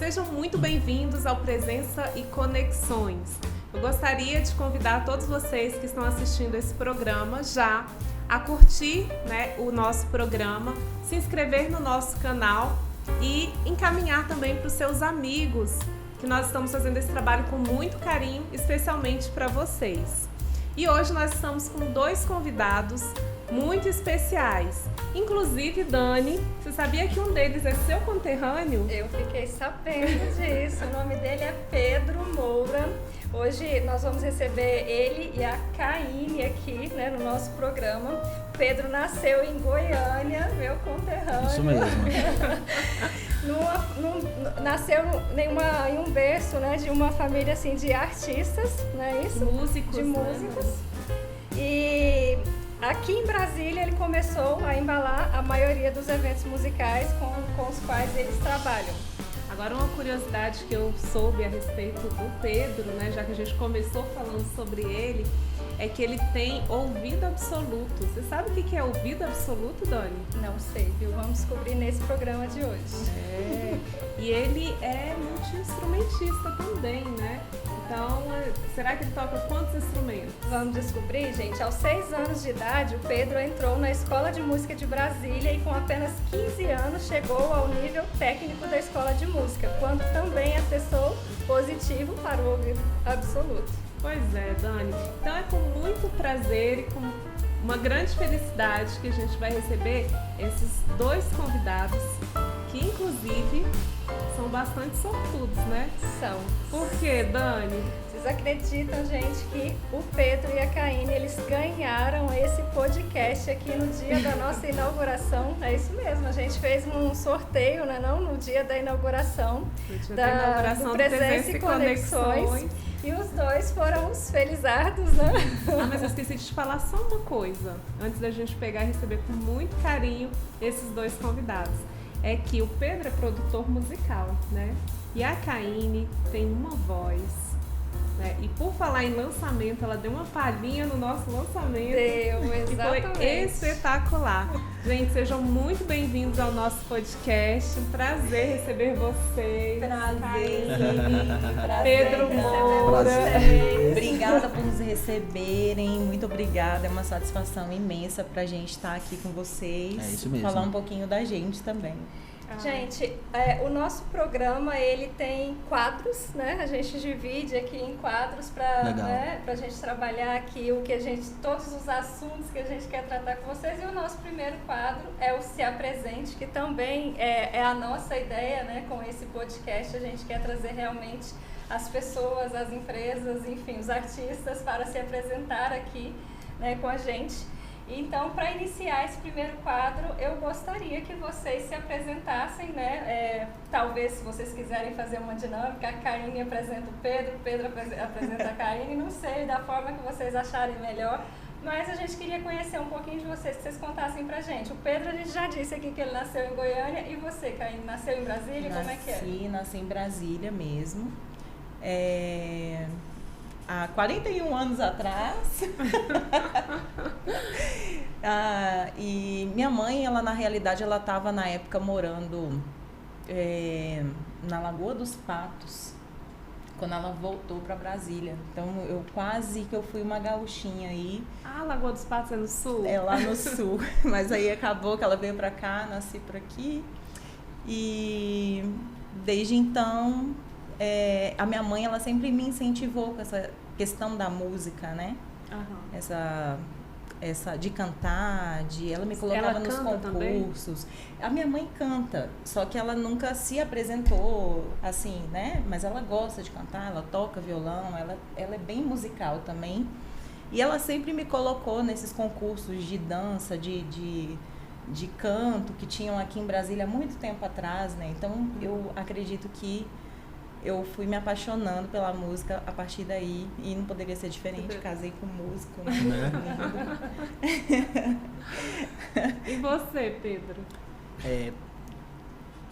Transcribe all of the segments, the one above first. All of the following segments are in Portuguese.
Sejam muito bem-vindos ao Presença e Conexões. Eu gostaria de convidar todos vocês que estão assistindo esse programa já a curtir, o nosso programa, se inscrever no nosso canal e encaminhar também para os seus amigos, que nós estamos fazendo esse trabalho com muito carinho, especialmente para vocês. E hoje nós estamos com 2 convidados muito especiais. Inclusive, Dani, você sabia que um deles é seu conterrâneo? Eu fiquei sabendo disso. O nome dele é Pedro Moura. Hoje nós vamos receber ele e a Caine aqui, no nosso programa. Pedro nasceu em Goiânia, meu conterrâneo. Isso mesmo. Nasceu em um berço, de uma família assim de artistas, não é isso? Músicos. De músicos. E aqui em Brasília ele começou a embalar a maioria dos eventos musicais com os quais eles trabalham. Agora, uma curiosidade que eu soube a respeito do Pedro, já que a gente começou falando sobre ele, é que ele tem ouvido absoluto. Você sabe o que é ouvido absoluto, Dani? Não sei, viu? Vamos descobrir nesse programa de hoje. E ele é multi-instrumentista também, Então, será que ele toca quantos instrumentos? Vamos descobrir, gente. Aos 6 anos de idade, o Pedro entrou na Escola de Música de Brasília e com apenas 15 anos chegou ao nível técnico da Escola de Música, quando também acessou positivo para o ouvido absoluto. Pois é, Dani. Então é com muito prazer e com uma grande felicidade que a gente vai receber esses 2 convidados, que inclusive são bastante sortudos, São. Por quê, Dani? Vocês acreditam, gente, que o Pedro e a Caine, eles ganharam esse podcast aqui no dia da nossa inauguração? É isso mesmo, a gente fez um sorteio, não? No dia da inauguração, do Presença e Conexões. E os 2 foram os felizardos, Mas eu esqueci de te falar só uma coisa, antes da gente pegar e receber com muito carinho esses 2 convidados. É que o Pedro é produtor musical, E a Caine tem uma voz, E por falar em lançamento, ela deu uma palhinha no nosso lançamento. Deu, exatamente. Que foi espetacular. Gente, sejam muito bem-vindos ao nosso podcast. Um prazer receber vocês. Prazer. Pedro Moura. Obrigada por nos receberem. Muito obrigada. É uma satisfação imensa pra gente estar aqui com vocês. É isso mesmo. Falar um pouquinho da gente também. Gente, o nosso programa, ele tem quadros, A gente divide aqui em quadros pra gente trabalhar aqui todos os assuntos que a gente quer tratar com vocês. E o nosso primeiro quadro é o Se Apresente, que também é a nossa ideia, com esse podcast. A gente quer trazer realmente as pessoas, as empresas, enfim, os artistas para se apresentar aqui, com a gente. Então, para iniciar esse primeiro quadro, eu gostaria que vocês se apresentassem, talvez, se vocês quiserem fazer uma dinâmica, a Caine apresenta o Pedro apresenta a Caine, não sei, da forma que vocês acharem melhor. Mas a gente queria conhecer um pouquinho de vocês, que vocês contassem pra gente. O Pedro, a gente já disse aqui que ele nasceu em Goiânia. E você, Caine, nasceu em Brasília? Como é que é? Nasci em Brasília mesmo. Há 41 anos atrás. E minha mãe, ela na realidade, ela estava na época morando na Lagoa dos Patos, quando ela voltou para Brasília. Então eu fui uma gauchinha aí. Lagoa dos Patos é no sul? É lá no sul, mas aí acabou que ela veio para cá, nasci por aqui. E desde então a minha mãe, ela sempre me incentivou com essa questão da música, Essa de cantar, ela me colocava nos concursos. Também? A minha mãe canta, só que ela nunca se apresentou assim, Mas ela gosta de cantar, ela toca violão, ela é bem musical também. E ela sempre me colocou nesses concursos de dança, de canto que tinham aqui em Brasília há muito tempo atrás, Então eu acredito que eu fui me apaixonando pela música a partir daí e não poderia ser diferente, casei com músico. E você, Pedro?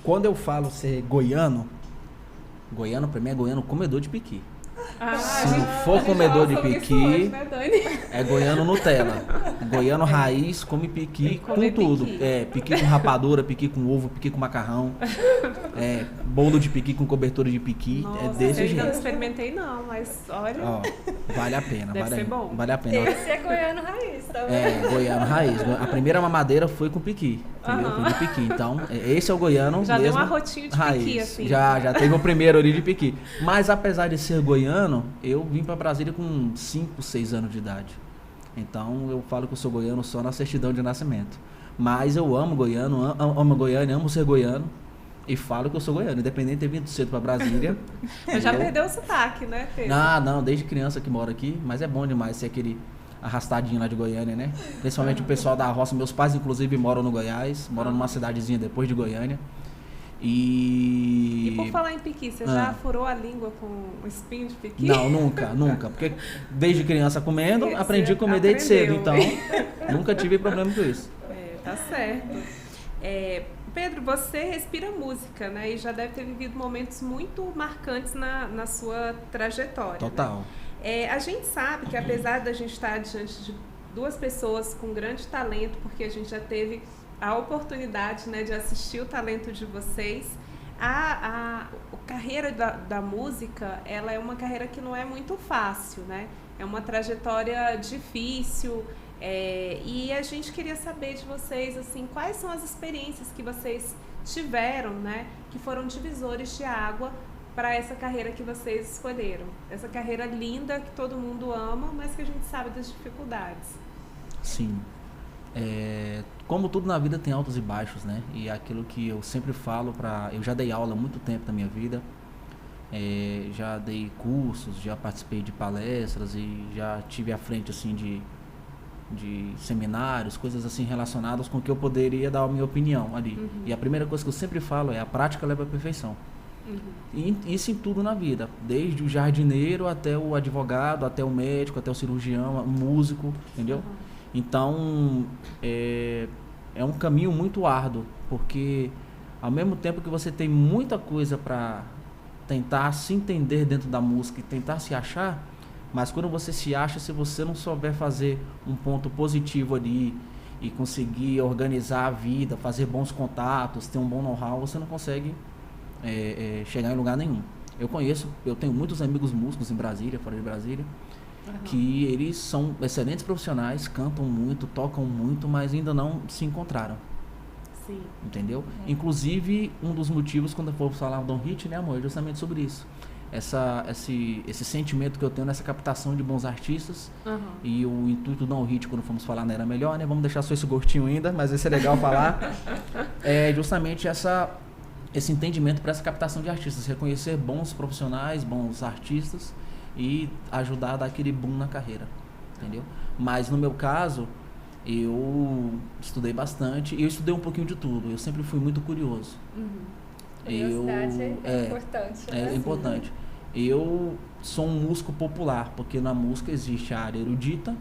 Quando eu falo ser goiano pra mim é goiano comedor de piqui. Se não for comedor de piqui, hoje, é goiano Nutella. Goiano raiz, come piqui com tudo. Piqui com rapadura, piqui com ovo, piqui com macarrão. Bolo de piqui com cobertura de piqui. Nossa, é desse eu jeito. ainda não experimentei não, mas olha... Ó, vale a pena. Deve ser bom. Vale a pena. Esse é goiano raiz, tá vendo? Goiano raiz. A primeira mamadeira foi com piqui, entendeu? Foi de piqui. Então, esse é o goiano já mesmo. Já deu uma rotinha de raiz. Piqui, assim. Já teve o primeiro ali de piqui. Mas apesar de ser goiano, eu vim pra Brasília com 5, 6 anos de idade. Então, eu falo que eu sou goiano só na certidão de nascimento. Mas eu amo goiano, amo Goiânia, amo ser goiano. E falo que eu sou goiano, independente de ter vindo cedo pra Brasília. Mas já perdeu o sotaque, né, Pedro? Não, desde criança que moro aqui. Mas é bom demais ser aquele arrastadinho lá de Goiânia, né? Principalmente o pessoal da roça. Meus pais, inclusive, moram no Goiás. Moram numa cidadezinha depois de Goiânia. E por falar em piqui, você já furou a língua com um espinho de piqui? Não, nunca. Porque desde criança comendo, aprendi a comer desde cedo. Então, nunca tive problema com isso. Tá certo. Pedro, você respira música, né? E já deve ter vivido momentos muito marcantes na sua trajetória. Total. Né? A gente sabe que apesar da gente estar diante de duas pessoas com grande talento, porque a gente já teve a oportunidade, né, de assistir o talento de vocês, a carreira da música, ela é uma carreira que não é muito fácil, né? É uma trajetória difícil. E a gente queria saber de vocês, assim, quais são as experiências que vocês tiveram, né, que foram divisores de água para essa carreira que vocês escolheram. Essa carreira linda que todo mundo ama, mas que a gente sabe das dificuldades. Sim. Como tudo na vida tem altos e baixos, né? E aquilo que eu sempre falo eu já dei aula há muito tempo na minha vida. Já dei cursos, já participei de palestras e já tive à frente, assim, de seminários, coisas assim relacionadas com que eu poderia dar a minha opinião ali. Uhum. E a primeira coisa que eu sempre falo é: a prática leva à perfeição. Uhum. E isso em tudo na vida, desde o jardineiro até o advogado, até o médico, até o cirurgião, o músico, entendeu? Uhum. Então, é um caminho muito árduo, porque ao mesmo tempo que você tem muita coisa para tentar se entender dentro da música e tentar se achar, mas quando você se acha, se você não souber fazer um ponto positivo ali e conseguir organizar a vida, fazer bons contatos, ter um bom know-how, você não consegue chegar em lugar nenhum. Eu tenho muitos amigos músicos em Brasília, fora de Brasília, que eles são excelentes profissionais, cantam muito, tocam muito, mas ainda não se encontraram. Sim. Entendeu? Inclusive, um dos motivos, quando eu for falar do Don Hit, né, amor, é justamente sobre isso. Esse sentimento que eu tenho nessa captação de bons artistas. E o intuito do Don Hit, quando fomos falar, não era melhor, né? Vamos deixar só esse gostinho ainda, mas esse é legal falar. É justamente esse entendimento para essa captação de artistas, reconhecer bons profissionais, bons artistas e ajudar a dar aquele boom na carreira, entendeu? Mas no meu caso, eu estudei bastante e eu estudei um pouquinho de tudo. Eu sempre fui muito curioso. Curiosidade é importante. É importante. Eu sou um músico popular, porque na música existe a área erudita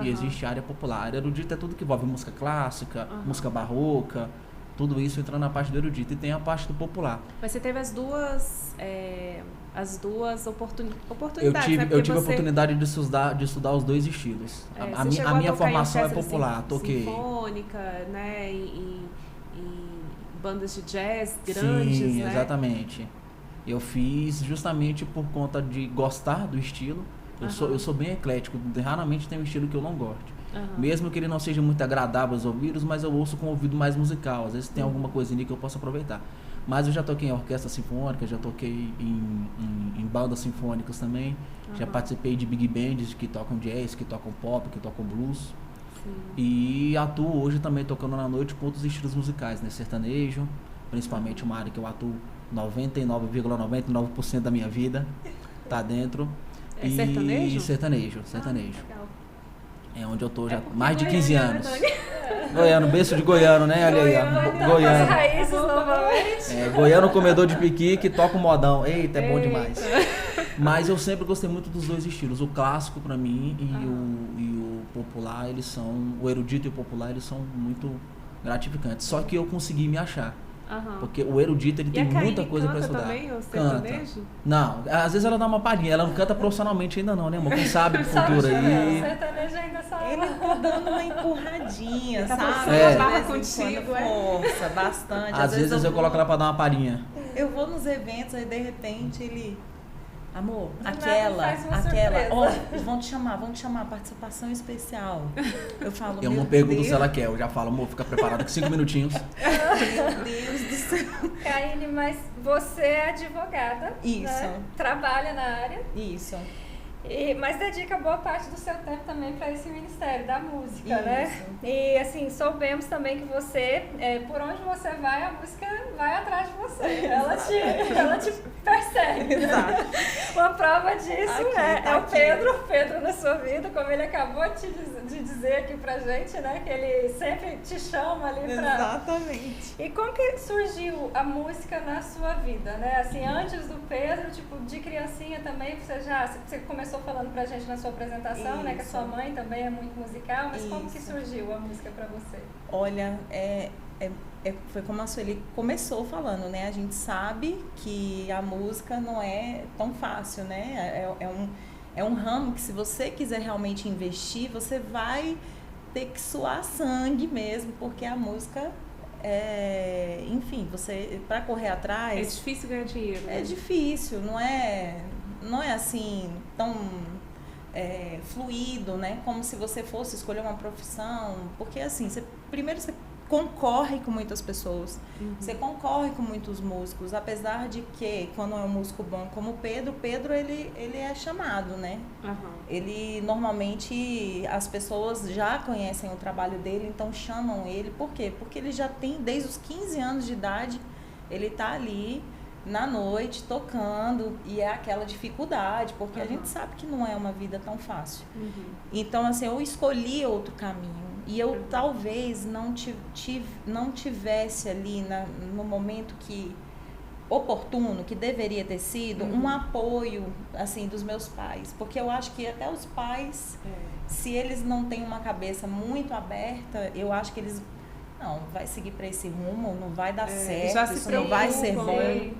e existe a área popular. A área erudita é tudo que envolve música clássica, música barroca, tudo isso entra na parte do erudito, e tem a parte do popular. Mas você teve as duas oportunidades, eu tive a oportunidade de estudar os dois estilos. A minha formação é popular, toquei. Sinfônica, né, em bandas de jazz grandes, sim, né? Exatamente. Eu fiz justamente por conta de gostar do estilo. Eu sou bem eclético, raramente tem um estilo que eu não goste. Mesmo que ele não seja muito agradável aos ouvidos, mas eu ouço com o ouvido mais musical. Às vezes tem alguma coisinha que eu posso aproveitar. Mas eu já toquei em orquestra sinfônica, já toquei em bandas sinfônicas também. Já participei de big bands que tocam jazz, que tocam pop, que tocam blues. Sim. E atuo hoje também tocando na noite com outros estilos musicais, né? Sertanejo, principalmente uma área que eu atuo 99,99% da minha vida. Tá dentro. Sertanejo? Sertanejo. Legal. É onde eu tô já há mais de 15 anos. Goiano, berço de goiano, né? Olha aí, goiano. As raízes novamente. Goiano comedor de piqui que toca o modão. Eita, é bom demais. Mas eu sempre gostei muito dos dois estilos. O clássico pra mim e o popular, o erudito e o popular, eles são muito gratificantes. Só que eu consegui me achar. Porque o erudito, ele tem muita coisa para estudar. Também, o sertanejo? Não, às vezes ela dá uma palhinha, ela não canta profissionalmente ainda não, né, amor? Quem sabe pro futuro aí. O sertanejo ainda só... Ele tá dando uma empurradinha, sabe? Barra contigo, força, bastante. Às vezes eu coloco ela pra dar uma palhinha. Eu vou nos eventos, aí de repente ele... Amor, aquela, vão te chamar, participação especial. Eu falo, eu não pergunto se ela quer, eu já falo, amor, fica preparada com 5 minutinhos. Meu Deus do céu. Karine, mas você é advogada, isso, né? Trabalha na área. Isso. Mas dedica boa parte do seu tempo também para esse ministério da música, né? E assim, soubemos também que você, por onde você vai, a música vai atrás de você. Ela te persegue. Exato. Uma prova disso é o Pedro na sua vida, como ele acabou de dizer aqui pra gente, né? Que ele sempre te chama ali pra... Exatamente. E como que surgiu a música na sua vida, né? Assim, antes do Pedro, tipo, de criancinha também, você começou falando pra gente na sua apresentação, né? Que a sua mãe também é muito musical, mas como que surgiu a música pra você? Olha, foi como a Sueli começou falando, né? A gente sabe que a música não é tão fácil, né? É um ramo que, se você quiser realmente investir, você vai ter que suar sangue mesmo, porque a música enfim, você, para correr atrás... É difícil ganhar dinheiro. É difícil, não é assim tão fluido, né? Como se você fosse escolher uma profissão, porque assim, primeiro você concorre com muitas pessoas, você concorre com muitos músicos, apesar de que, quando é um músico bom como o Pedro ele é chamado, né? Ele, normalmente, as pessoas já conhecem o trabalho dele, então chamam ele. Por quê? Porque ele já tem, desde os 15 anos de idade, ele tá ali na noite tocando, e é aquela dificuldade, porque a gente sabe que não é uma vida tão fácil. Então, assim, eu escolhi outro caminho, e eu talvez não tivesse ali no momento oportuno, que deveria ter sido, um apoio, assim, dos meus pais, porque eu acho que até os pais, se eles não têm uma cabeça muito aberta, eu acho que eles vai seguir para esse rumo, não vai dar certo, isso não vai ser bom,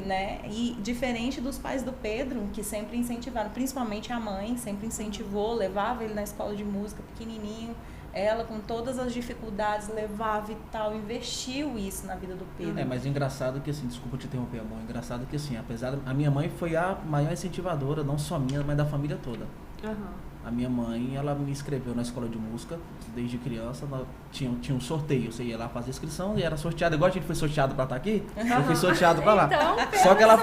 né? E diferente dos pais do Pedro, que sempre incentivaram, principalmente a mãe, sempre incentivou, levava ele na escola de música pequenininho, ela, com todas as dificuldades, levava e tal, investiu isso na vida do Pedro. Mas engraçado que, assim, desculpa te interromper, amor, engraçado que, assim, apesar a minha mãe foi a maior incentivadora, não só minha, mas da família toda. A minha mãe, ela me inscreveu na escola de música desde criança. Tinha um sorteio, você ia lá fazer inscrição e era sorteado, igual a gente foi sorteado pra estar aqui, eu fui sorteado pra lá. Então, só que ela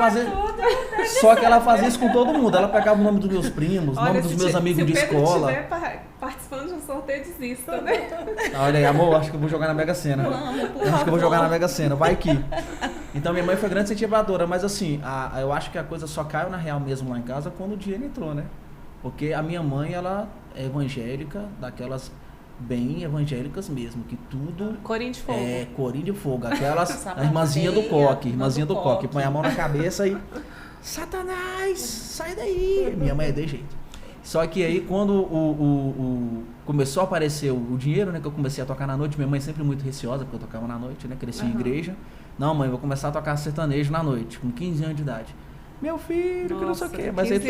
fazia isso com todo mundo. Ela pegava o nome dos meus primos, o nome dos meus amigos de escola. Se o Pedro estiver participando de um sorteio, desista, né? Olha aí, amor, acho que eu vou jogar na Mega Sena. Acho que eu vou jogar na Mega Sena, vai que. Então minha mãe foi grande incentivadora, mas assim, eu acho que a coisa só caiu na real mesmo lá em casa quando o dinheiro entrou, né? Porque a minha mãe, ela é evangélica, daquelas bem evangélicas mesmo, que tudo... Corinho de fogo. Corinho de fogo. Aquelas, a irmãzinha do coque, põe a mão na cabeça e... Satanás, sai daí! Minha mãe é de jeito. Só que aí, quando começou a aparecer o dinheiro, né, que eu comecei a tocar na noite, minha mãe sempre muito receosa, porque eu tocava na noite, né, cresci em igreja. Não, mãe, vou começar a tocar sertanejo na noite, com 15 anos de idade. Meu filho, que não sei o quê. Mas aí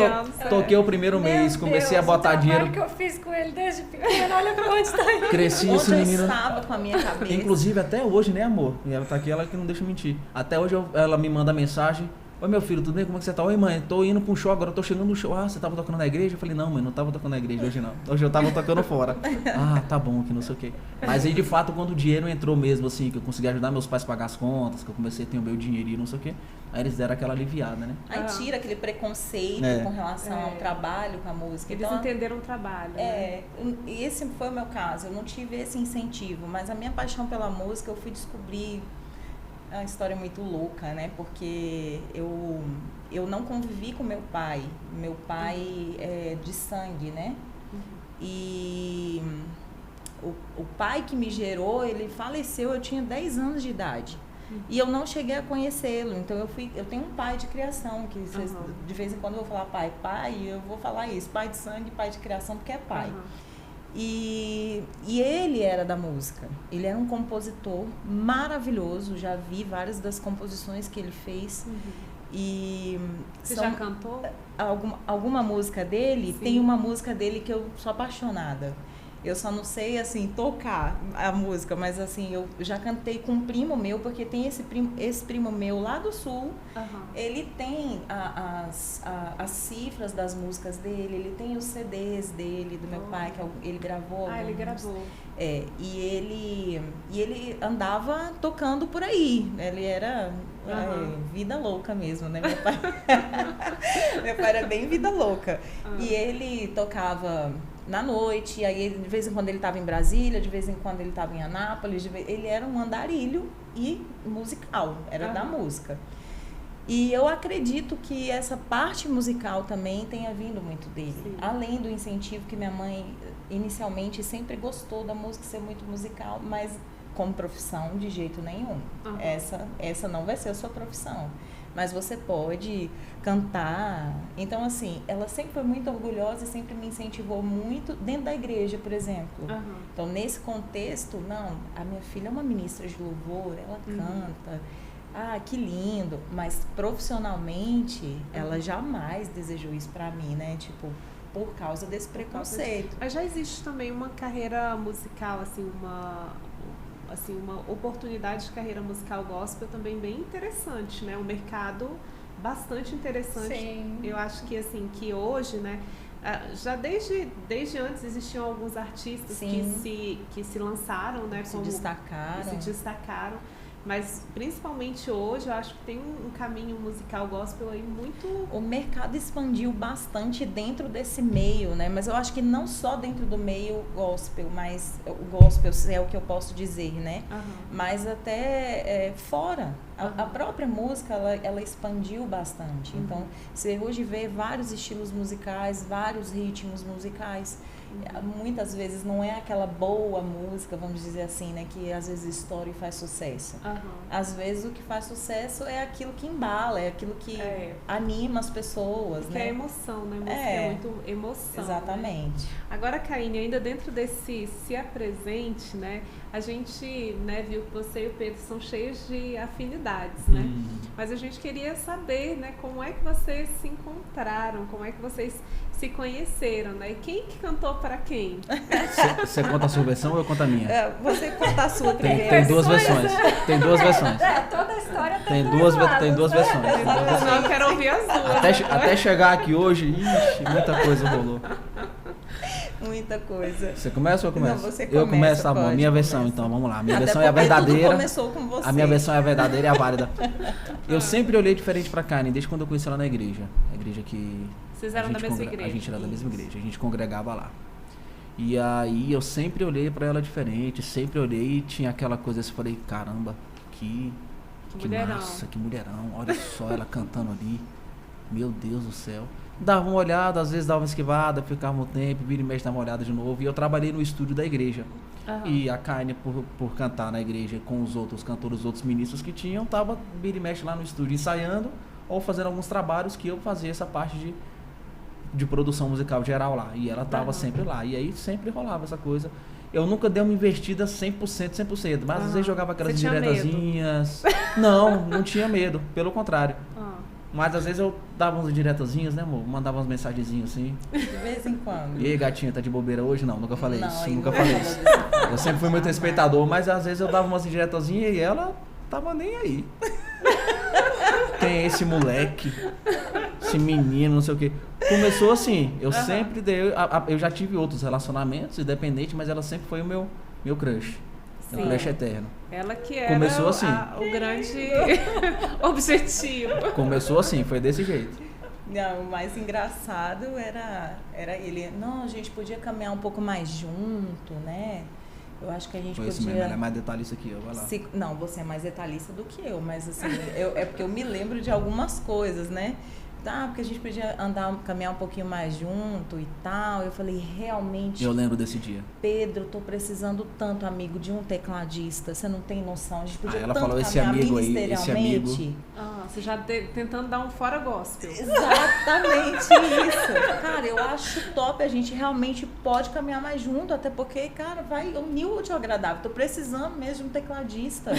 toquei o primeiro mês, comecei a botar dinheiro. Que eu fiz com ele desde pequeno, olha pra onde tá indo. Cresci esse menino. Eu estava com a minha cabeça. Inclusive, até hoje, né, amor? E ela tá aqui, ela que não deixa mentir. Até hoje ela me manda mensagem. Oi, meu filho, tudo bem? Como é que você tá? Oi, mãe, tô indo pra um show agora, tô chegando no show. Ah, você tava tocando na igreja? Eu falei, não, mãe, não tava tocando na igreja hoje não. Hoje eu tava tocando fora. Ah, tá bom, que não sei o quê. Mas aí, de fato, quando o dinheiro entrou mesmo, assim, que eu consegui ajudar meus pais a pagar as contas, que eu comecei a ter o meu dinheirinho, não sei o quê, aí eles deram aquela aliviada, né? Aí tira aquele preconceito com relação ao trabalho, com a música. Eles entenderam o trabalho, né? E esse foi o meu caso, eu não tive esse incentivo, mas a minha paixão pela música eu fui descobrir. É uma história muito louca, né? Porque eu não convivi com meu pai. Meu pai é de sangue, né? E o pai que me gerou, ele faleceu, eu tinha 10 anos de idade. E eu não cheguei a conhecê-lo. Então eu tenho um pai de criação, que de vez em quando eu vou falar pai, eu vou falar isso, pai de sangue, pai de criação, porque é pai. E ele era da música. Ele era um compositor maravilhoso. Já vi várias das composições que ele fez. E você já cantou? Alguma música dele? Sim. Tem uma música dele que eu sou apaixonada. Eu só não sei, assim, tocar a música, mas, assim, eu já cantei com um primo meu, porque tem esse primo meu lá do Sul, ele tem as cifras das músicas dele, ele tem os CDs dele, do meu pai, que ele gravou. Ele gravou. E ele andava tocando por aí, ele era vida louca mesmo, né, meu pai? Meu pai era bem vida louca. E ele tocava na noite, e aí de vez em quando ele estava em Brasília, de vez em quando ele estava em Anápolis, ele era um andarilho e musical, era da música. E eu acredito que essa parte musical também tenha vindo muito dele. Sim. Além do incentivo que minha mãe inicialmente sempre gostou da música ser muito musical, mas como profissão de jeito nenhum. Essa não vai ser a sua profissão. Mas você pode cantar. Então, assim, ela sempre foi muito orgulhosa e sempre me incentivou muito dentro da igreja, por exemplo. Então, nesse contexto, não, a minha filha é uma ministra de louvor, ela canta. Que lindo. Mas profissionalmente, ela jamais desejou isso pra mim, né? Tipo, por causa desse preconceito. Mas já existe também uma carreira musical, assim, uma oportunidade de carreira musical gospel também bem interessante, né? Um mercado bastante interessante. Sim. Eu acho que, assim, que hoje, né? Já desde antes existiam alguns artistas que se lançaram, né? Se destacaram. Mas, principalmente hoje, eu acho que tem um caminho musical gospel aí muito... O mercado expandiu bastante dentro desse meio, né? Mas eu acho que não só dentro do meio gospel, mas o gospel é o que eu posso dizer, né? Mas até fora. A própria música, ela expandiu bastante. Então, você hoje vê vários estilos musicais, vários ritmos musicais. Muitas vezes não é aquela boa música, vamos dizer assim, né, que às vezes estoura e faz sucesso. Às vezes o que faz sucesso é aquilo que embala, é aquilo que anima as pessoas, porque né? é emoção, né? Música é muito emoção. Exatamente. Né? Agora, Caine, ainda dentro desse Se Apresente, né, a gente, né, viu que você e o Pedro são cheios de afinidades, né? Mas a gente queria saber, né, como é que vocês se encontraram, como é que vocês se conheceram, né? E quem que cantou para quem? Você conta a sua versão ou eu conto a minha? Você conta a sua primeiro. Tem duas versões. Tem duas versões. Toda a história tem duas versões. Não, eu quero ouvir as duas. Até chegar aqui hoje, muita coisa rolou. Muita coisa. Você começa ou eu começo? Não, você começa. Eu começo, tá bom. Minha versão, então, vamos lá. Minha versão é a verdadeira. Tudo começou com você. A minha versão é a verdadeira e a válida. Eu sempre olhei diferente pra Caine, desde quando eu conheci ela na igreja. A igreja que... Vocês eram da mesma igreja? A gente era da mesma igreja, a gente congregava lá. E aí eu sempre olhei pra ela diferente, sempre olhei e tinha aquela coisa assim, falei, caramba, que mulherão. Massa, que mulherão, olha só ela cantando ali, meu Deus do céu. Dava uma olhada, às vezes dava uma esquivada, ficava um tempo, vira e mexe, dava uma olhada de novo. E eu trabalhei no estúdio da igreja. E a Caine, por cantar na igreja com os outros cantores, os outros ministros que tinham, tava vira e mexe lá no estúdio ensaiando ou fazendo alguns trabalhos que eu fazia essa parte de produção musical geral lá. E ela tava sempre lá. E aí sempre rolava essa coisa. Eu nunca dei uma investida 100%, mas às vezes jogava aquelas diretazinhas. Não tinha medo, pelo contrário. Mas às vezes eu dava uns diretazinhos, né, amor? Mandava umas mensagenzinhas assim. De vez em quando. E aí, gatinha, tá de bobeira hoje? Não, nunca falei isso. Nunca não falei isso. Eu sempre fui muito respeitador, mas às vezes eu dava umas diretazinhas e ela tava nem aí. Quem é esse moleque? Esse menino, não sei o quê. Começou assim. Eu sempre dei. Eu já tive outros relacionamentos, independente, mas ela sempre foi o meu crush. Sim. Meu crush eterno. Ela que era começou assim. O grande objetivo. Começou assim, foi desse jeito. Não, o mais engraçado era ele. Não, a gente podia caminhar um pouco mais junto, né? Eu acho que a gente foi podia... Isso mesmo, ela é mais detalhista que eu, vai lá. Não, você é mais detalhista do que eu, mas assim, é porque eu me lembro de algumas coisas, né? Porque a gente podia caminhar um pouquinho mais junto e tal. Eu falei, realmente... Eu lembro desse dia. Pedro, tô precisando tanto, amigo, de um tecladista. Você não tem noção. A gente podia ela tanto falou, esse amigo aí, esse amigo... Você já tentando dar um fora gospel. Exatamente isso. Cara, eu acho top. A gente realmente pode caminhar mais junto, até porque, cara, vai unir o útil ao agradável. Tô precisando mesmo de um tecladista.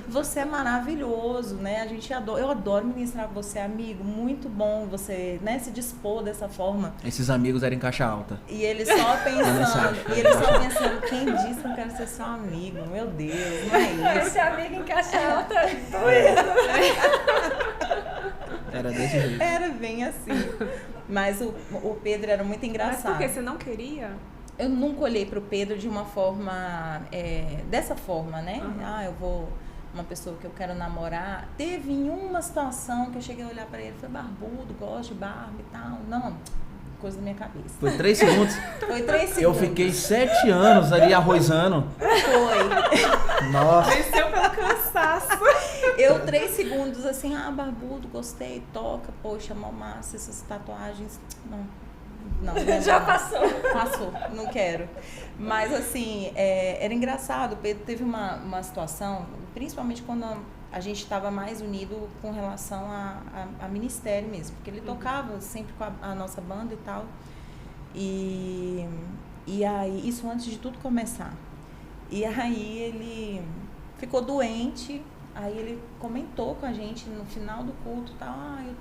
Você é maravilhoso, né? A gente adora. Eu adoro ministrar com você, amigo. Muito bom você, né, se dispor dessa forma. Esses amigos eram em caixa alta. E ele só pensando, quem disse que eu quero ser seu amigo? Meu Deus, não é isso. Esse amigo em caixa alta doido. Era desse jeito. Era bem assim. Mas o Pedro era muito engraçado. Mas por que você não queria? Eu nunca olhei pro Pedro de uma forma, dessa forma, né? Uma pessoa que eu quero namorar. Teve em uma situação que eu cheguei a olhar pra ele e falei, barbudo, gosto de barba e tal. Não, coisa da minha cabeça. Foi 3 segundos? Foi 3 segundos. Eu fiquei 7 anos ali arrozando. Foi. Nossa. Venceu pelo cansaço. Eu 3 segundos assim, barbudo, gostei, toca, poxa, mó massa, essas tatuagens. Não, já passou. Passou, não quero. Mas assim, era engraçado. O Pedro teve uma situação, principalmente quando a gente estava mais unido com relação a ministério mesmo, porque ele tocava sempre com a nossa banda e tal. E aí, isso antes de tudo começar. E aí ele ficou doente, aí ele comentou com a gente no final do culto, tal, eu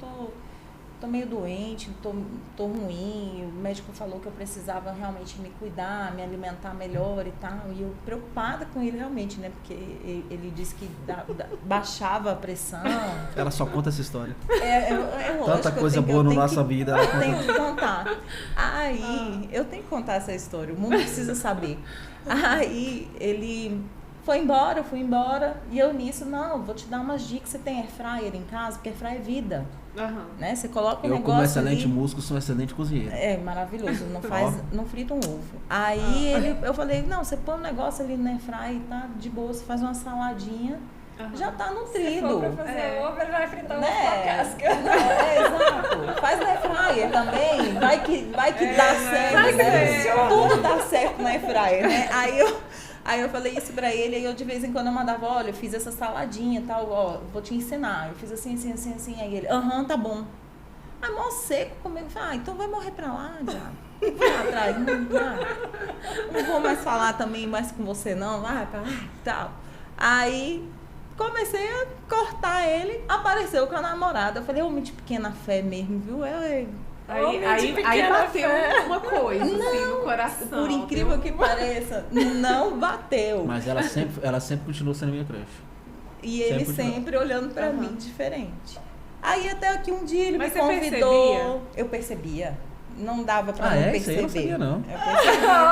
tô meio doente, tô ruim, o médico falou que eu precisava realmente me cuidar, me alimentar melhor e tal, e eu preocupada com ele realmente, né, porque ele disse que baixava a pressão. Ela só conta essa história. Lógico, tanta coisa boa na nossa vida. Ela conta. Tenho que contar. Aí, eu tenho que contar essa história, o mundo precisa saber. Aí, ele foi embora, eu fui embora, e eu nisso, vou te dar umas dicas, você tem airfryer em casa, porque airfryer é vida. Né? Você coloca um negócio como excelente ali, músico, sou um excelente cozinheiro. É maravilhoso, não frita um ovo. Aí eu falei, você põe um negócio ali no airfryer, tá de boa, você faz uma saladinha, já tá nutrido. Se for pra fazer ovo, ele vai fritar uma casca. Exato. Faz no airfryer também, vai que dá certo, né? Tudo dá certo no airfryer, né? Aí eu falei isso pra ele, aí eu de vez em quando eu mandava, olha, eu fiz essa saladinha e tal, vou te ensinar. Eu fiz assim. Aí ele, tá bom. Aí mó seco comigo, falei, então vai morrer pra lá, já. Vai lá atrás, não vou mais falar também mais com você não, vai pra lá e tal. Aí comecei a cortar ele, apareceu com a namorada. Eu falei, homem de pequena fé mesmo, viu? Aí bateu uma coisa assim, no coração. Por incrível que pareça, não bateu. Mas ela sempre continuou sendo minha crush. E ele sempre olhando pra mim diferente. Aí até que um dia ele me convidou. Percebia? Eu percebia. Não dava pra não perceber. Eu não sabia, não.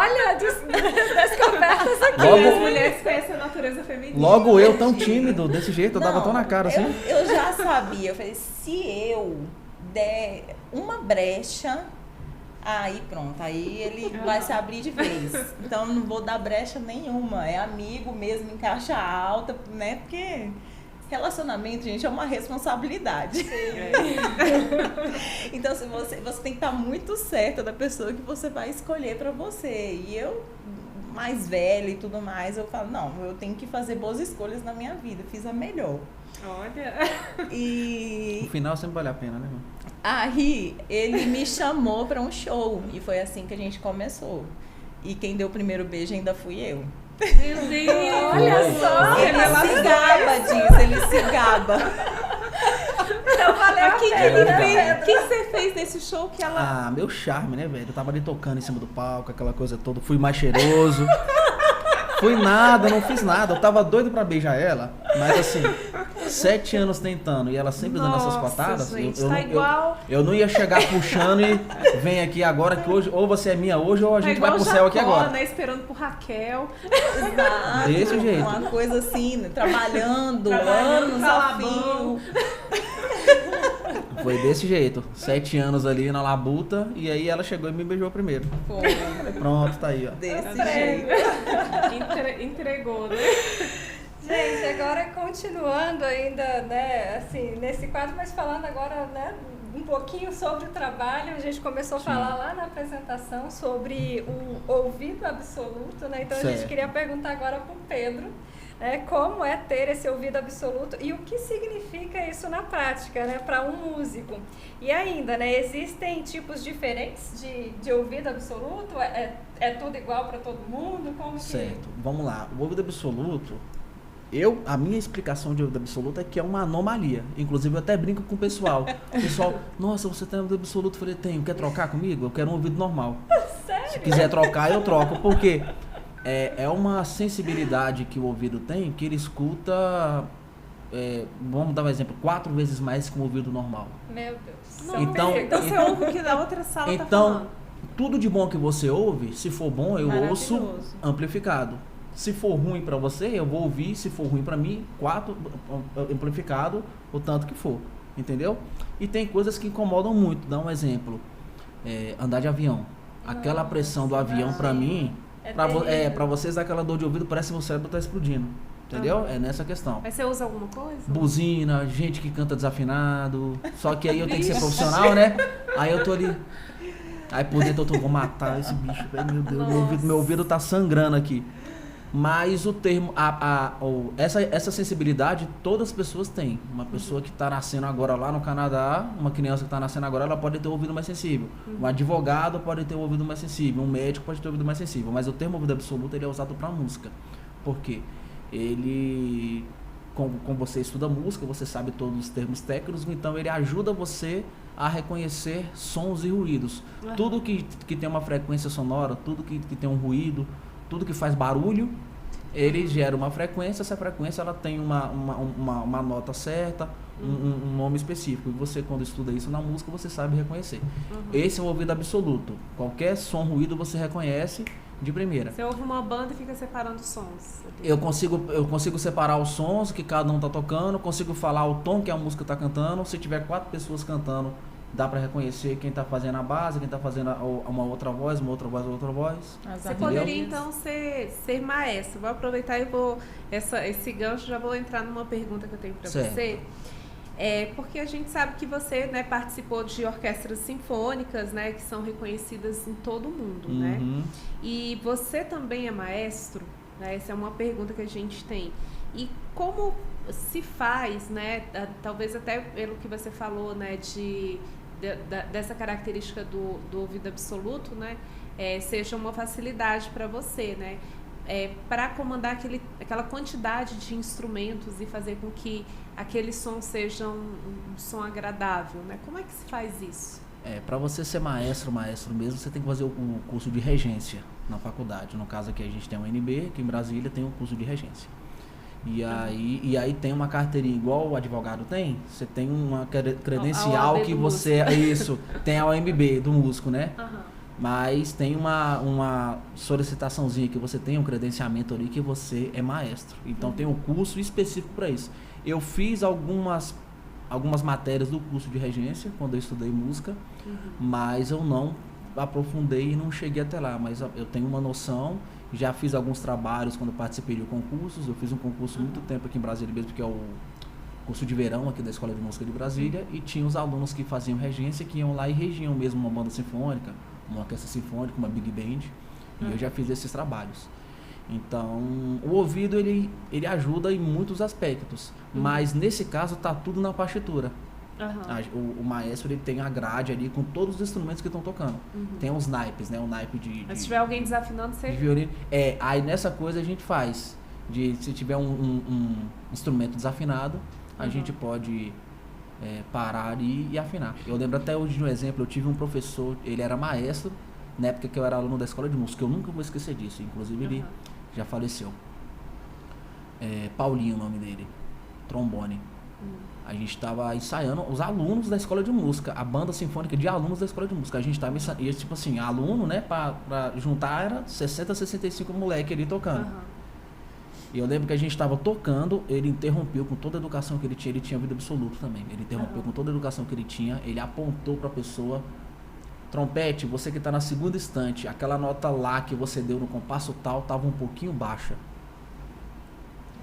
Olha, descobertas aqui. As mulheres conhecem a natureza feminina. Logo eu, tão tímido, desse jeito, eu dava tão na cara assim. Eu já sabia. Eu falei, se eu der uma brecha, aí pronto, aí ele vai se abrir de vez. Então não vou dar brecha nenhuma, é amigo mesmo em caixa alta, né? Porque relacionamento, gente, é uma responsabilidade. Então você tem que estar muito certa da pessoa que você vai escolher pra você. E eu, mais velha e tudo mais, eu falo, não, eu tenho que fazer boas escolhas na minha vida, fiz a melhor. Olha. E no final sempre vale a pena, né, mano? Aí ele me chamou pra um show e foi assim que a gente começou. E quem deu o primeiro beijo ainda fui eu. Meu Deus, olha só. Ele se gaba disso, ele se gaba. Então valeu a pena. O que você fez nesse show que ela... meu charme, né, velho? Eu tava ali tocando em cima do palco, aquela coisa toda. Fui mais cheiroso. Fui nada, não fiz nada. Eu tava doido pra beijar ela, mas assim, 7 anos tentando e ela sempre dando essas patadas. Gente, igual... eu não ia chegar puxando e vem aqui agora que hoje, ou você é minha hoje ou a gente vai pro céu aqui agora. Né, esperando por Raquel. Exato. Desse jeito. Uma coisa assim, né? Trabalhando anos a fio. Foi desse jeito. 7 anos ali na labuta e aí ela chegou e me beijou primeiro. Foi. Pronto, tá aí, ó. Desse jeito. Entregou, né? Gente, agora continuando ainda, né, assim, nesse quadro, mas falando agora, né, um pouquinho sobre o trabalho. A gente começou a falar lá na apresentação sobre o ouvido absoluto, né? Então a gente queria perguntar agora pro Pedro, como é ter esse ouvido absoluto e o que significa isso na prática, né, para um músico. E ainda, né, existem tipos diferentes de ouvido absoluto? É tudo igual para todo mundo? Como que... Certo, vamos lá. O ouvido absoluto, a minha explicação de ouvido absoluto é que é uma anomalia. Inclusive, eu até brinco com o pessoal. O pessoal, nossa, você tem ouvido absoluto? Eu falei, tenho. Quer trocar comigo? Eu quero um ouvido normal. Sério? Se quiser trocar, eu troco. Por quê? É uma sensibilidade que o ouvido tem, que ele escuta, vamos dar um exemplo, 4 vezes mais que um ouvido normal. Meu Deus. Não, então você ouve o que da outra sala tá falando. Tudo de bom que você ouve, se for bom, eu ouço amplificado. Se for ruim para você, eu vou ouvir, se for ruim para mim, 4 amplificado, o tanto que for, entendeu? E tem coisas que incomodam muito. Dá um exemplo, andar de avião. Aquela pressão do avião para mim, para vocês aquela dor de ouvido, parece que o cérebro tá explodindo, entendeu? É nessa questão. Mas você usa alguma coisa? Buzina, gente que canta desafinado, só que aí eu tenho que ser profissional, né? Aí eu tô ali, aí por dentro eu tô, vou matar esse bicho, meu Deus, meu ouvido tá sangrando aqui. Mas o termo, essa sensibilidade todas as pessoas têm. Uma pessoa que está nascendo agora lá no Canadá, uma criança que está nascendo agora, ela pode ter o ouvido mais sensível. Um advogado pode ter o ouvido mais sensível. Um médico pode ter o ouvido mais sensível. Mas o termo ouvido absoluto ele é usado para música. Por quê? Ele, como você estuda música, você sabe todos os termos técnicos, então ele ajuda você a reconhecer sons e ruídos. Tudo que tem uma frequência sonora, tudo que tem um ruído, tudo que faz barulho, ele gera uma frequência, essa frequência ela tem uma nota certa, um nome específico. E você, quando estuda isso na música, você sabe reconhecer. Esse é o ouvido absoluto. Qualquer som, ruído, você reconhece de primeira. Você ouve uma banda e fica separando sons. Eu consigo separar os sons que cada um está tocando, consigo falar o tom que a música está cantando. Se tiver 4 pessoas cantando, dá para reconhecer quem está fazendo a base, quem está fazendo uma outra voz, uma outra voz, outra voz. Você poderia então ser maestro. Vou aproveitar e esse gancho, já vou entrar numa pergunta que eu tenho para você. Porque a gente sabe que você, né, participou de orquestras sinfônicas, né, que são reconhecidas em todo o mundo, né? E você também é maestro, né? Essa é uma pergunta que a gente tem. E como se faz, né, talvez até pelo que você falou, né, dessa característica do ouvido absoluto, né, seja uma facilidade para você, né, para comandar aquela quantidade de instrumentos e fazer com que aquele som seja um som agradável, né? Como é que se faz isso? Para você ser maestro mesmo, você tem que fazer o curso de regência na faculdade. No caso aqui a gente tem o UNB, aqui em Brasília tem um curso de regência. E aí tem uma carteirinha igual o advogado tem, você tem uma credencial que você... Isso, tem a OMB do músico, né? Mas tem uma solicitaçãozinha que você tem um credenciamento ali que você é maestro. Então tem um curso específico para isso. Eu fiz algumas matérias do curso de regência quando eu estudei música, mas eu não aprofundei e não cheguei até lá. Mas eu tenho uma noção, já fiz alguns trabalhos quando participei de concursos. Eu fiz um concurso muito tempo aqui em Brasília mesmo, que é o curso de verão aqui da Escola de Música de Brasília, e tinha os alunos que faziam regência, que iam lá e regiam mesmo uma banda sinfônica, uma orquestra sinfônica, uma big band, e eu já fiz esses trabalhos. Então, o ouvido ele ajuda em muitos aspectos, mas nesse caso tá tudo na partitura. O maestro ele tem a grade ali com todos os instrumentos que estão tocando. Tem os naipes, né? O naipe Mas se tiver alguém desafinando, você... De violino. Aí nessa coisa a gente faz. Se tiver um instrumento desafinado, a gente pode parar ali e afinar. Eu lembro até hoje de um exemplo, eu tive um professor, ele era maestro, na época que eu era aluno da escola de música, eu nunca vou esquecer disso, inclusive ele já faleceu. Paulinho, o nome dele, trombone. A gente estava ensaiando, os alunos da escola de música, a banda sinfônica de alunos da escola de música. A gente estava ensaiando, e tipo assim, aluno, né, pra juntar era 60, 65 moleque ali tocando. E eu lembro que a gente estava tocando, ele interrompeu com toda a educação que ele tinha ouvido absoluto também. Ele interrompeu com toda a educação que ele tinha, ele apontou para a pessoa: trompete, você que está na segunda estante, aquela nota lá que você deu no compasso tal, estava um pouquinho baixa.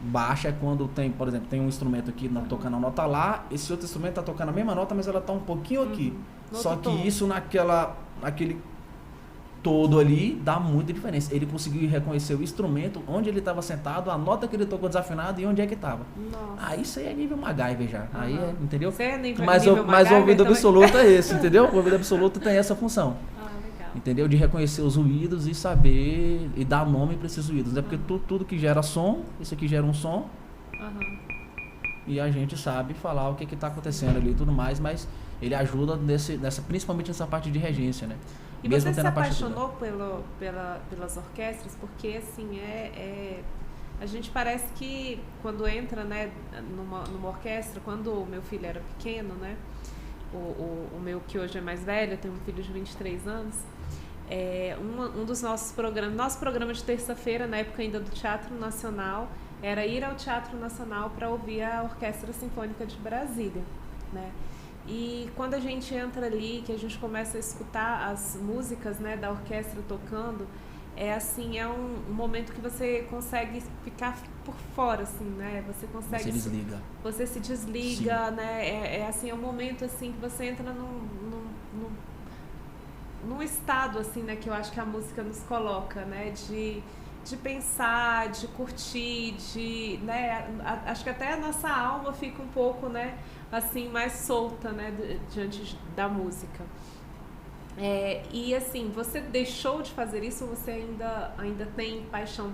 Baixa é quando tem, por exemplo, tem um instrumento aqui tocando a nota lá, esse outro instrumento está tocando a mesma nota, mas ela está um pouquinho aqui. Só que isso naquele todo ali dá muita diferença. Ele conseguiu reconhecer o instrumento, onde ele estava sentado, a nota que ele tocou desafinado e onde é que estava. Aí isso aí é nível MacGyver já. Aí é, entendeu? Você é nível mas o ouvido absoluto é esse, entendeu? O ouvido absoluto tem essa função. Legal. Entendeu? De reconhecer os ruídos e saber e dar nome para esses ruídos. É porque tudo que gera som, isso aqui gera um som. E a gente sabe falar o que está acontecendo ali e tudo mais, mas ele ajuda principalmente nessa parte de regência, né? E mesmo você se apaixonou pelas orquestras, porque assim, a gente parece que quando entra, né, numa orquestra, quando o meu filho era pequeno, né, o meu que hoje é mais velho, eu tenho um filho de 23 anos, um dos nossos programas, nosso programa de terça-feira, na época ainda do Teatro Nacional, era ir ao Teatro Nacional para ouvir a Orquestra Sinfônica de Brasília, né? E quando a gente entra ali, que a gente começa a escutar as músicas, né, da orquestra tocando, é um momento que você consegue ficar por fora, assim, né? Você consegue... Você desliga. Você se desliga, sim, né? É um momento, assim, que você entra num estado, assim, né, que eu acho que a música nos coloca, né? De pensar, de curtir, né? Acho que até a nossa alma fica um pouco, né, assim, mais solta, né, diante da música. E assim, você deixou de fazer isso ou você ainda tem paixão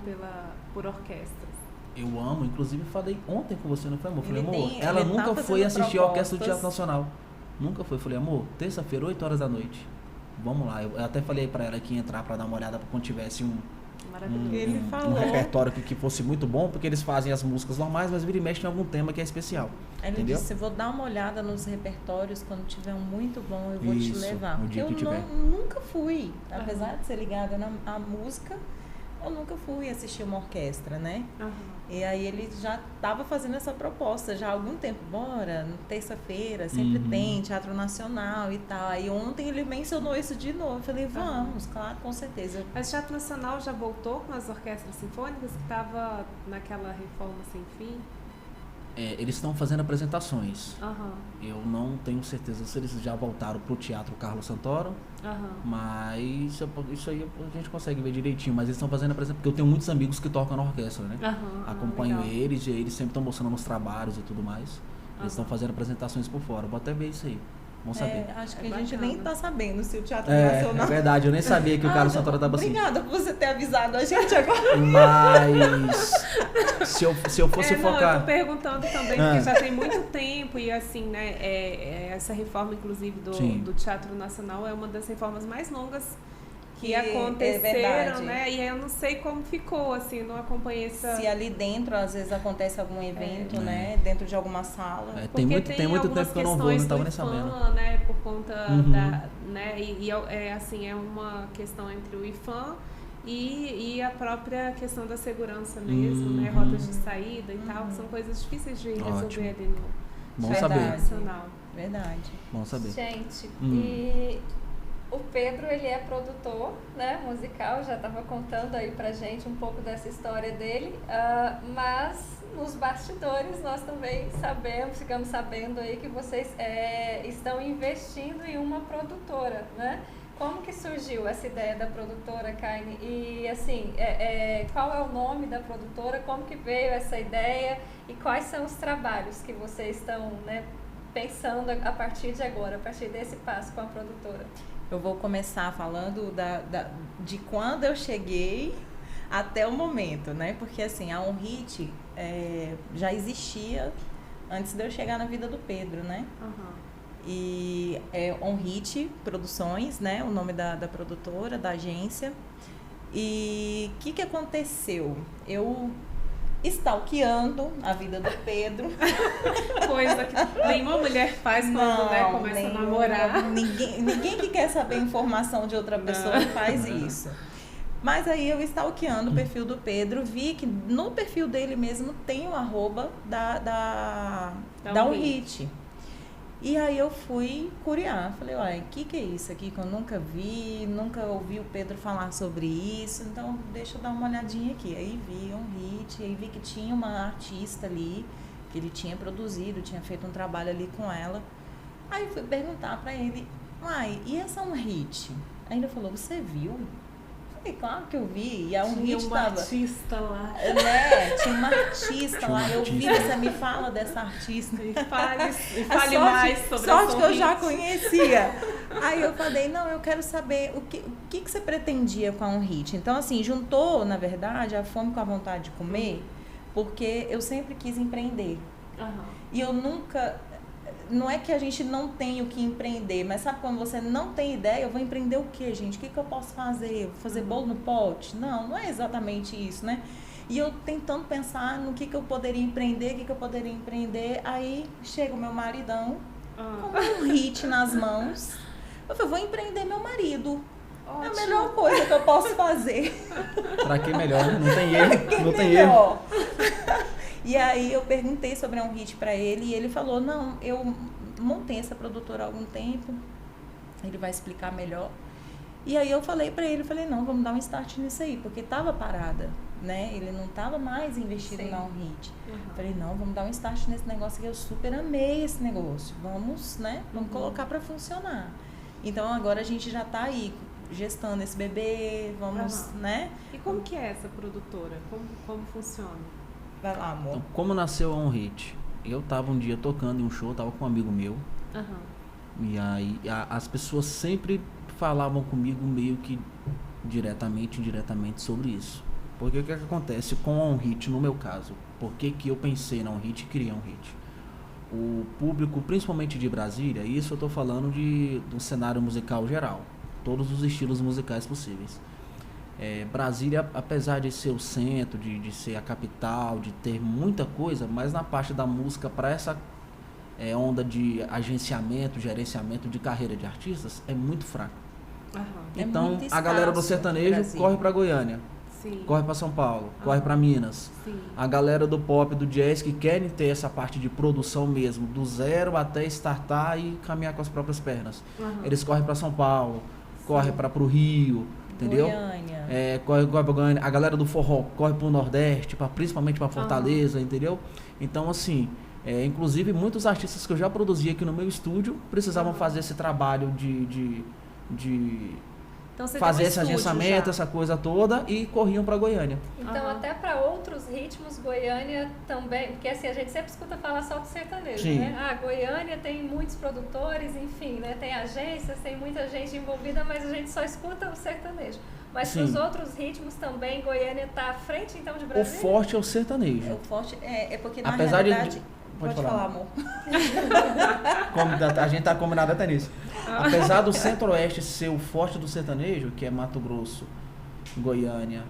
por orquestras? Eu amo, inclusive falei ontem com você, não foi, amor? Falei, amor, ela nunca foi assistir a Orquestra do Teatro Nacional. Nunca foi. Falei, amor, terça-feira, 8 horas da noite. Vamos lá. Eu até falei pra ela que ia entrar pra dar uma olhada quando tivesse um repertório que fosse muito bom, porque eles fazem as músicas normais, mas vira e mexe em algum tema que é especial. Ele disse, eu vou dar uma olhada nos repertórios, quando tiver um muito bom eu vou te levar. Porque eu nunca fui, apesar de ser ligada à música, eu nunca fui assistir uma orquestra, né? E aí ele já estava fazendo essa proposta já há algum tempo. Bora, terça-feira, sempre tem Teatro Nacional e tal. Aí ontem ele mencionou isso de novo. Eu falei, vamos, claro, com certeza. Mas o Teatro Nacional já voltou com as orquestras sinfônicas que estava naquela reforma sem fim? Eles estão fazendo apresentações. Eu não tenho certeza se eles já voltaram para o Teatro Carlos Santoro, mas isso aí a gente consegue ver direitinho. Mas eles estão fazendo apresentações, porque eu tenho muitos amigos que tocam na orquestra, né? Acompanho eles e eles sempre estão mostrando os trabalhos e tudo mais. Eles estão fazendo apresentações por fora. Vou até ver isso aí. Vamos saber. Acho que a gente nem está sabendo se o Teatro Nacional... É verdade, eu nem sabia que o Carlos Santoro estava assim. Obrigada por você ter avisado a gente agora. Mas se eu fosse focar... Eu tô perguntando também, porque já tem muito tempo e assim, né, essa reforma, inclusive, do Teatro Nacional é uma das reformas mais longas que aconteceram, né? E eu não sei como ficou, assim, não acompanhei essa... Se ali dentro, às vezes, acontece algum evento, né? Dentro de alguma sala. Tem muito tempo que eu não vou, não estava nem sabendo. Né? Por conta né? Assim, é uma questão entre o IFAM e a própria questão da segurança mesmo, né? Rotas de saída e tal, que são coisas difíceis de resolver ali no Teatro Nacional. Verdade. Bom saber. Gente, e... O Pedro, ele é produtor, né, musical, já estava contando aí pra gente um pouco dessa história dele, mas nos bastidores nós também ficamos sabendo aí que vocês estão investindo em uma produtora, né? Como que surgiu essa ideia da produtora, Kaine? E assim, qual é o nome da produtora, como que veio essa ideia e quais são os trabalhos que vocês estão, né, pensando a partir de agora, a partir desse passo com a produtora? Eu vou começar falando de quando eu cheguei até o momento, né? Porque assim, a OnHit já existia antes de eu chegar na vida do Pedro, né? E é OnHit Produções, né? O nome da produtora, da agência. E o que aconteceu? Eu stalkeando a vida do Pedro. Coisa que nenhuma mulher faz quando começa a namorar. Ninguém que quer saber informação de outra pessoa faz isso. Mas aí eu stalkeando o perfil do Pedro, vi que no perfil dele mesmo tem o @ da OnHit. E aí eu fui curiar, falei, uai, o que é isso aqui que eu nunca vi, nunca ouvi o Pedro falar sobre isso, então deixa eu dar uma olhadinha aqui. Aí vi OnHit, aí vi que tinha uma artista ali, que ele tinha produzido, tinha feito um trabalho ali com ela. Aí fui perguntar pra ele, uai, e essa OnHit? Aí ele falou, você viu? Claro que eu vi. E a tinha hit uma artista lá. Né? Tinha uma artista lá. Eu vi, você me fala dessa artista. E fale mais sobre essa sorte que eu já conhecia. Aí eu falei, não, eu quero saber o que você pretendia com a On Hit. Então, assim, juntou, na verdade, a fome com a vontade de comer, porque eu sempre quis empreender. E eu nunca... Não é que a gente não tem o que empreender, mas sabe quando você não tem ideia, eu vou empreender o quê, gente? O que eu posso fazer? Vou fazer bolo no pote? Não é exatamente isso, né? E eu tentando pensar no que eu poderia empreender, aí chega o meu maridão com um hit nas mãos. Eu falei, vou empreender meu marido. Ótimo. É a melhor coisa que eu posso fazer. Pra que melhor, né? Não tem erro, não tem erro. E aí eu perguntei sobre a On Hit pra ele e ele falou, não, eu montei essa produtora há algum tempo, ele vai explicar melhor. E aí eu falei pra ele, não, vamos dar um start nisso aí, porque tava parada, né? Ele não tava mais investido na On Hit. Falei, não, vamos dar um start nesse negócio que eu super amei esse negócio. Vamos, né? Vamos colocar pra funcionar. Então agora a gente já tá aí gestando esse bebê, vamos, né? E como que é essa produtora? Como funciona? Vai lá, amor. Então, como nasceu a On Hit? Eu tava um dia tocando em um show, tava com um amigo meu. E aí as pessoas sempre falavam comigo meio que diretamente, indiretamente sobre isso. Porque o que acontece com a On Hit, no meu caso? Por que eu pensei na On Hit e criei a On Hit? O público, principalmente de Brasília, isso eu tô falando do cenário musical geral. Todos os estilos musicais possíveis. Brasília, apesar de ser o centro, de ser a capital, de ter muita coisa, mas na parte da música, para essa onda de agenciamento, gerenciamento de carreira de artistas, é muito fraco. Então, a galera do sertanejo corre para Goiânia, corre para São Paulo, corre para Minas. A galera do pop, do jazz, que querem ter essa parte de produção mesmo, do zero até startar e caminhar com as próprias pernas. Eles correm para São Paulo, correm para o Rio, entendeu? Goiânia. Corre pra Goiânia. A galera do forró corre pro Nordeste, principalmente pra Fortaleza, entendeu? Então, assim, inclusive muitos artistas que eu já produzi aqui no meu estúdio precisavam fazer esse trabalho de então, fazer esse agenciamento, essa coisa toda, e corriam pra Goiânia. Então, até para outros ritmos, Goiânia também, porque assim, a gente sempre escuta falar só do sertanejo, né? Goiânia tem muitos produtores, enfim, né? Tem agências, tem muita gente envolvida, mas a gente só escuta o sertanejo. Mas para os outros ritmos também, Goiânia está à frente, então, de Brasília? O forte é o sertanejo. O forte é porque, na apesar realidade... Pode falar, amor. A gente tá combinado até nisso. Apesar do centro-oeste ser o forte do sertanejo, que é Mato Grosso, Goiânia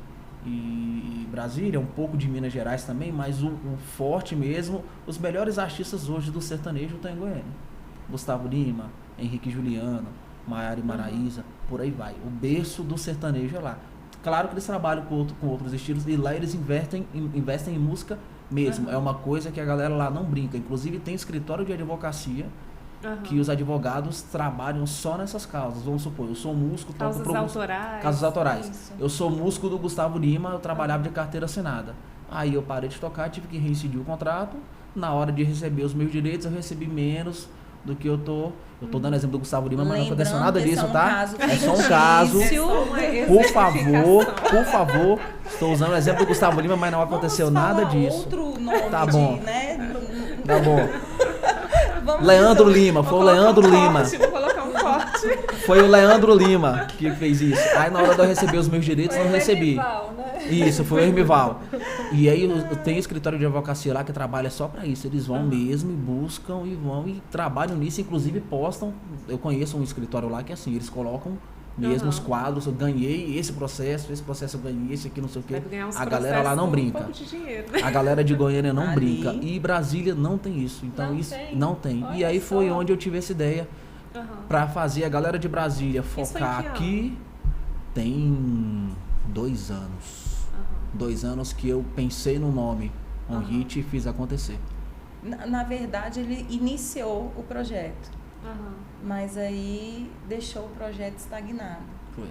e Brasília, um pouco de Minas Gerais também, mas o forte mesmo, os melhores artistas hoje do sertanejo estão em Goiânia. Gustavo Lima, Henrique Juliano, Maiara e Maraísa, por aí vai. O berço do sertanejo é lá. Claro que eles trabalham com outros estilos e lá eles investem em música mesmo. É uma coisa que a galera lá não brinca. Inclusive tem escritório de advocacia que os advogados trabalham só nessas causas. Vamos supor, eu sou músico, toco pro causas autorais. Isso. Eu sou músico do Gustavo Lima, eu trabalhava de carteira assinada. Aí eu parei de tocar, tive que reincidir o contrato. Na hora de receber os meus direitos, eu recebi menos do que eu tô dando exemplo do Gustavo Lima, mas não aconteceu nada disso, tá? É só um caso. Por favor, estou usando o exemplo do Gustavo Lima, mas não aconteceu nada disso. Outro nome tá bom. Tá bom. Vamos Leandro Lima, foi o Leandro Lima. Vou colocar um corte. Foi o Leandro Lima que fez isso. Aí na hora de eu receber os meus direitos, não recebi. Isso, foi o Hermival. E aí eu tenho escritório de advocacia lá que trabalha só pra isso. Eles vão mesmo e buscam e trabalham nisso, inclusive postam. Eu conheço um escritório lá que assim, eles colocam mesmo os quadros, eu ganhei esse processo eu ganhei, esse aqui não sei o quê. A galera lá não brinca. A galera de Goiânia não brinca. E Brasília não tem isso. Então não tem. Olha e aí só. foi onde eu tive essa ideia pra fazer a galera de Brasília focar aqui. Tem 2 anos. 2 anos que eu pensei no nome On Hit e fiz acontecer. Na verdade, ele iniciou o projeto. Mas aí deixou o projeto estagnado. Foi.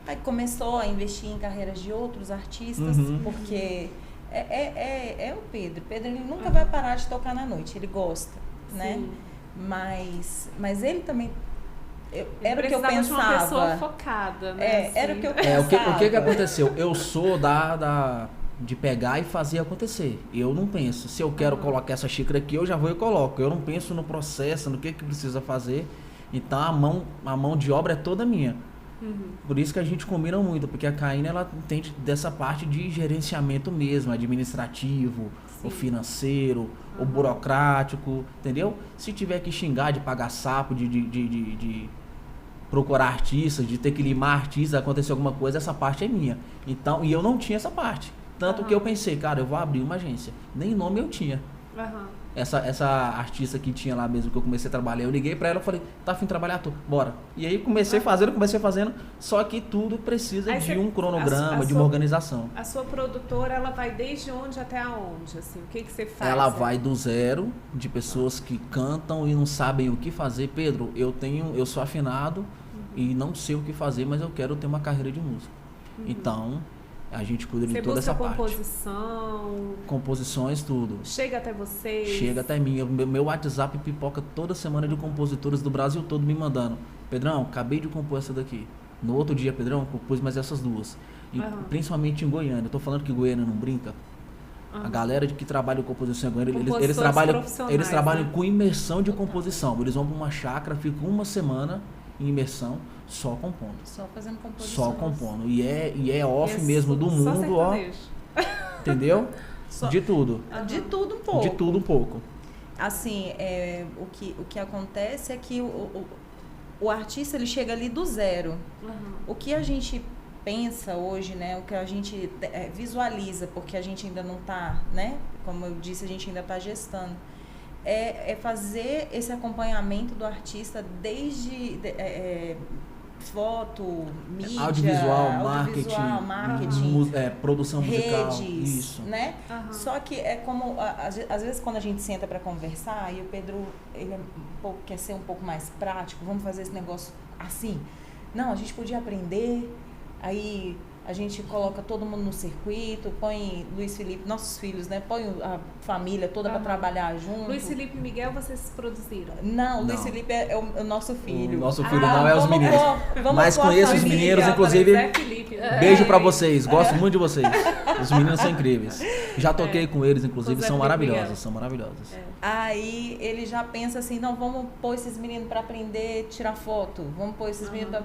Aí começou a investir em carreiras de outros artistas, porque é o Pedro. Pedro ele nunca vai parar de tocar na noite, ele gosta, né? Mas ele também era o que eu pensava. De uma pessoa focada, né? Assim. Era o que eu pensava. O que aconteceu? Eu sou de pegar e fazer acontecer. Eu não penso. Se eu quero colocar essa xícara aqui, eu já vou e coloco. Eu não penso no processo, no que precisa fazer. Então a mão de obra é toda minha. Por isso que a gente combina muito, porque a Caína ela entende dessa parte de gerenciamento mesmo, administrativo, o financeiro, o burocrático, entendeu? Se tiver que xingar de pagar sapo, de procurar artistas, de ter que limar artistas, acontecer alguma coisa, essa parte é minha. Então, e eu não tinha essa parte. Tanto que eu pensei, cara, eu vou abrir uma agência. Nem nome eu tinha. Essa artista que tinha lá mesmo, que eu comecei a trabalhar, eu liguei pra ela e falei, tá afim de trabalhar? Tô, bora. E aí comecei fazendo, só que tudo precisa de um cronograma, de uma organização. A sua produtora, ela vai desde onde até aonde? Assim, o que você faz? Ela vai do zero, de pessoas que cantam e não sabem o que fazer. Pedro, eu sou afinado e não sei o que fazer, mas eu quero ter uma carreira de músico. Então, a gente cuida de toda essa parte. Composições, tudo. Chega até vocês? Chega até mim. Meu WhatsApp pipoca toda semana de compositores do Brasil todo me mandando. Pedrão, acabei de compor essa daqui. No outro dia, Pedrão, compus mais essas duas. E principalmente em Goiânia. Eu tô falando que Goiânia não brinca. A galera que trabalha com composição em Goiânia, eles trabalham com imersão de composição. Eles vão para uma chácara, ficam uma semana em imersão, só compondo. Só fazendo composição. Só compondo. E é off mesmo do mundo, ó. Entendeu? De tudo. De tudo um pouco. De tudo um pouco. Assim, o que acontece é que o artista, ele chega ali do zero. O que a gente pensa hoje, né? O que a gente visualiza, porque a gente ainda não está, né? Como eu disse, a gente ainda está gestando. É fazer esse acompanhamento do artista desde foto, mídia, audiovisual, marketing, produção musical, redes, isso, né? Só que é como às vezes quando a gente senta para conversar e o Pedro ele quer ser um pouco mais prático, vamos fazer esse negócio assim. Não, a gente podia aprender, aí a gente coloca todo mundo no circuito, põe Luiz Felipe, nossos filhos, né? Põe a família toda para trabalhar junto. Luiz Felipe e Miguel, vocês produziram? Não, Luiz Felipe é o nosso filho. O nosso filho não é os meninos. Mas conheço os meninos, inclusive. Beijo para vocês, gosto muito de vocês. Os meninos são incríveis. Já toquei com eles, inclusive, são maravilhosos, são maravilhosos. Aí ele já pensa assim, não, vamos pôr esses meninos para aprender a tirar foto, vamos pôr esses meninos pra...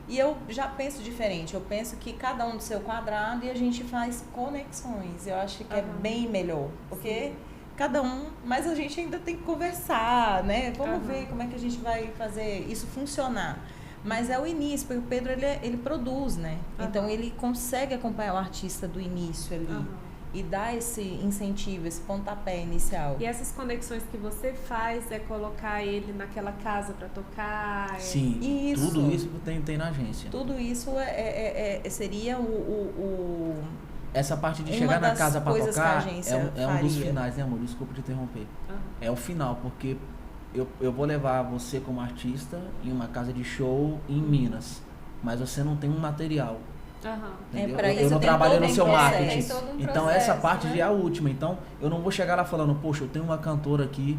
E eu já penso diferente, eu penso que cada um do seu quadrado e a gente faz conexões, eu acho que é bem melhor, porque cada um, mas a gente ainda tem que conversar, né? Vamos ver como é que a gente vai fazer isso funcionar. Mas é o início, porque o Pedro ele produz, né? Então ele consegue acompanhar o artista do início ali. E dar esse incentivo, esse pontapé inicial. E essas conexões que você faz é colocar ele naquela casa para tocar? Sim, isso. Tudo isso tem na agência. Tudo isso seria essa parte de chegar na casa para tocar é um dos finais, né, amor? Desculpa te interromper. É o final, porque eu vou levar você como artista em uma casa de show em Minas, mas você não tem um material. Eu não trabalho no seu marketing. Então essa parte já é a última. Então eu não vou chegar lá falando, poxa, eu tenho uma cantora aqui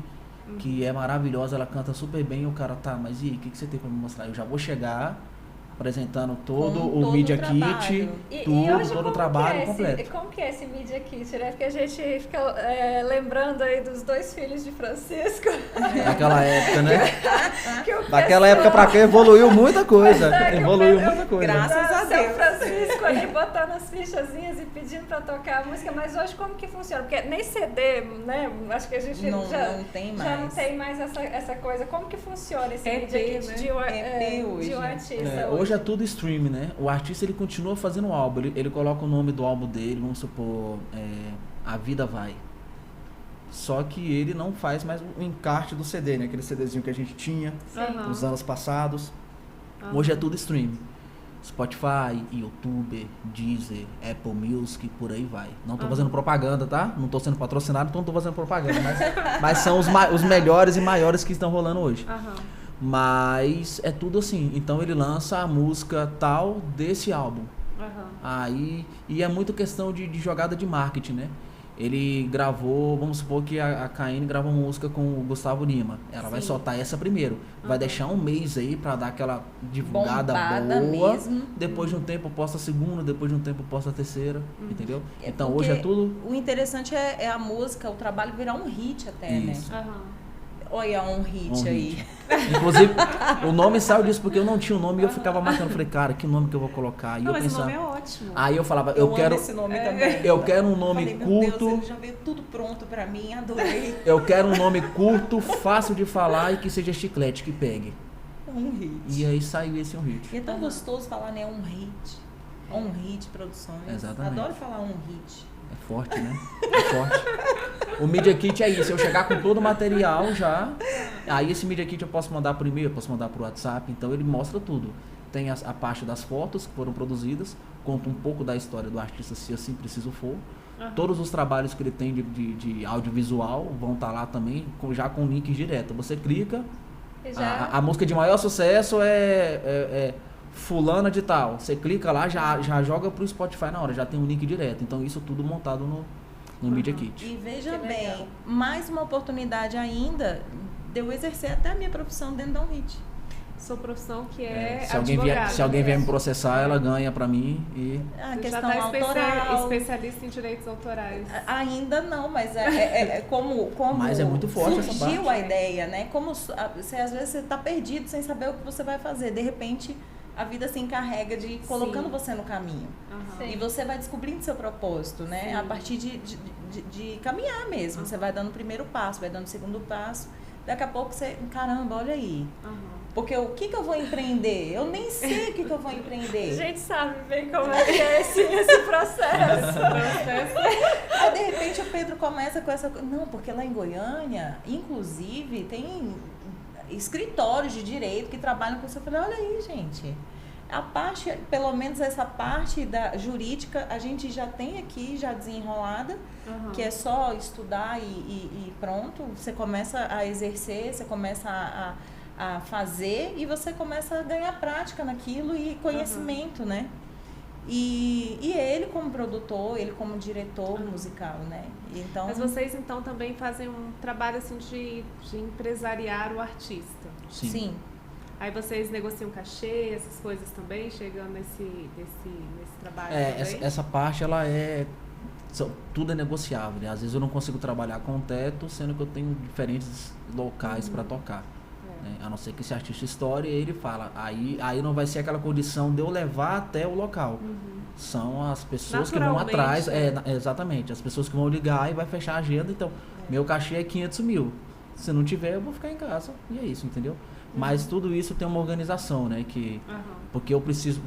que é maravilhosa, ela canta super bem, e o cara tá, mas e aí, o que você tem para me mostrar? Eu já vou chegar apresentando todo o Media Kit, todo o trabalho completo. Como que é esse Media Kit, né? Porque a gente fica lembrando aí dos dois filhos de Francisco. Naquela época, né? Daquela época pra cá evoluiu muita coisa. Graças a Deus. Francisco ali botando as fichazinhas e pedindo pra tocar a música, mas hoje como que funciona? Porque nem CD, né? Acho que a gente não tem mais. Já não tem mais essa coisa. Como que funciona esse Media Kit de um artista? Hoje é tudo stream, né? O artista ele continua fazendo álbum, ele coloca o nome do álbum dele, vamos supor, A Vida Vai. Só que ele não faz mais o encarte do CD, né? Aquele CDzinho que a gente tinha nos anos passados. Hoje é tudo stream. Spotify, YouTube, Deezer, Apple Music, por aí vai. Não tô fazendo propaganda, tá? Não tô sendo patrocinado, então não tô fazendo propaganda. Mas são os melhores e maiores que estão rolando hoje. Mas é tudo assim. Então ele lança a música tal desse álbum. Aí, e é muito questão de jogada de marketing, né? ele gravou, vamos supor que a Caine gravou uma música com o Gustavo Lima. Ela vai soltar essa primeiro. Vai deixar um mês aí pra dar aquela divulgada bombada boa. mesmo. Depois de um tempo posta a segunda, depois de um tempo posta a terceira, entendeu? Então hoje é tudo... O interessante é a música, o trabalho virar um hit até, Isso. né? Olha, um hit aí. Inclusive, o nome saiu disso porque eu não tinha o nome e eu ficava marcando. Falei, cara, que nome que eu vou colocar? E eu mas pensava, o nome é ótimo. Aí eu falava, Eu quero amo esse nome também. Eu quero um nome Falei, meu curto. Deus, ele já veio tudo pronto pra mim, adorei. Eu quero um nome curto, fácil de falar e que seja chiclete, que pegue. Um hit. E aí saiu esse um hit. E é tão gostoso falar, né? Um hit. Um hit produções. Exatamente. Adoro falar um hit. É forte, né? É forte. O Media Kit é isso. Eu chegar com todo o material já. Aí esse Media Kit eu posso mandar por e-mail, eu posso mandar por WhatsApp. Então ele mostra tudo. Tem a parte das fotos que foram produzidas. Conta um pouco da história do artista, se assim preciso for. Todos os trabalhos que ele tem de audiovisual vão estar lá também, já com link direto. Você clica. A música de maior sucesso é fulana de tal. Você clica lá, já joga pro Spotify na hora, já tem um link direto. Então isso tudo montado no Media Kit. E veja bem, mais uma oportunidade ainda de eu exercer até a minha profissão dentro da hit. Sua profissão que é se alguém vier me processar, ela ganha pra mim e... A Você questão já tá autoral. especialista em direitos autorais. Ainda não, mas como Mas é muito forte essa surgiu parte. a ideia, né? Como às vezes você tá perdido sem saber o que você vai fazer. De repente, a vida se encarrega de ir colocando você no caminho. E você vai descobrindo seu propósito, né? A partir de caminhar mesmo. Você vai dando o primeiro passo, vai dando o segundo passo. Daqui a pouco você, caramba, olha aí. Porque o que eu vou empreender? Eu nem sei o que eu vou empreender. A gente sabe bem como é que é esse processo. Aí, de repente, o Pedro começa com essa... Não, porque lá em Goiânia, inclusive, tem escritórios de direito que trabalham com isso. Eu falei, olha aí, gente. A parte, pelo menos essa parte da jurídica, a gente já tem aqui, já desenrolada, que é só estudar e pronto. Você começa a exercer, você começa a fazer e você começa a ganhar prática naquilo e conhecimento, né? E ele como produtor, ele como diretor musical, né? Então, mas vocês então também fazem um trabalho assim de empresariar o artista? Sim. Aí vocês negociam cachê, essas coisas também, chegando nesse trabalho também? Essa parte, ela tudo é negociável, né? Às vezes eu não consigo trabalhar com teto, sendo que eu tenho diferentes locais para tocar. Né? A não ser que esse artista estoure, ele fala. Aí não vai ser aquela condição de eu levar até o local. São as pessoas que vão atrás. Exatamente. As pessoas que vão ligar e vai fechar a agenda. Então, meu cachê é 500 mil. Se não tiver, eu vou ficar em casa. E é isso, entendeu? Mas tudo isso tem uma organização, né? Porque eu preciso...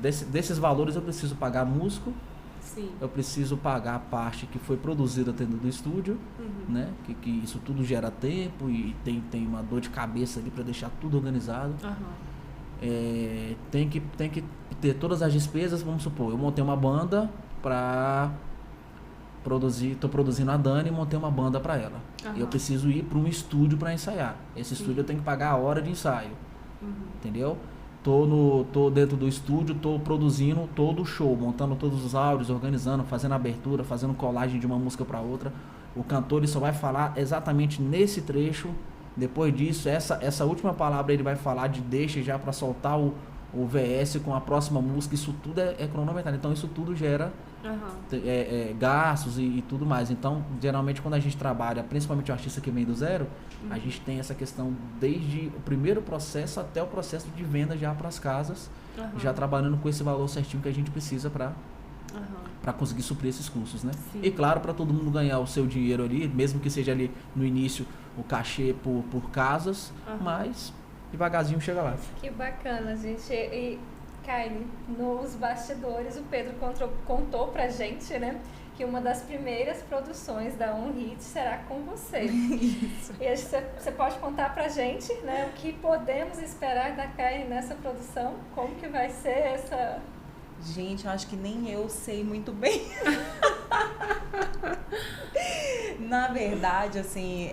desses valores eu preciso pagar músico. Sim. Eu preciso pagar a parte que foi produzida dentro do estúdio, né? Que isso tudo gera tempo e tem uma dor de cabeça ali para deixar tudo organizado. Tem que ter todas as despesas. Vamos supor, eu montei uma banda para produzir, estou produzindo a Dani e montei uma banda para ela. Eu preciso ir para um estúdio para ensaiar. Esse estúdio eu tenho que pagar a hora de ensaio, entendeu? Tô dentro do estúdio, tô produzindo todo o show, montando todos os áudios, organizando, fazendo abertura, fazendo colagem de uma música para outra. O cantor ele só vai falar exatamente nesse trecho. Depois disso, essa última palavra ele vai falar de deixa já para soltar o VS com a próxima música. Isso tudo é cronometrado. Então isso tudo gera gastos e tudo mais. Então, geralmente quando a gente trabalha, principalmente o artista que vem do zero, a gente tem essa questão desde o primeiro processo até o processo de venda já para as casas, já trabalhando com esse valor certinho que a gente precisa para conseguir suprir esses custos, né? Sim. E claro, para todo mundo ganhar o seu dinheiro ali, mesmo que seja ali no início o cachê por casas, mas devagarzinho chega lá. Que bacana, gente. E Caine, nos bastidores, o Pedro contou pra gente, né, que uma das primeiras produções da Um Hit será com você. Isso. E você pode contar pra gente, né, o que podemos esperar da Caine nessa produção? Como que vai ser essa... Gente, eu acho que nem eu sei muito bem. Na verdade, assim,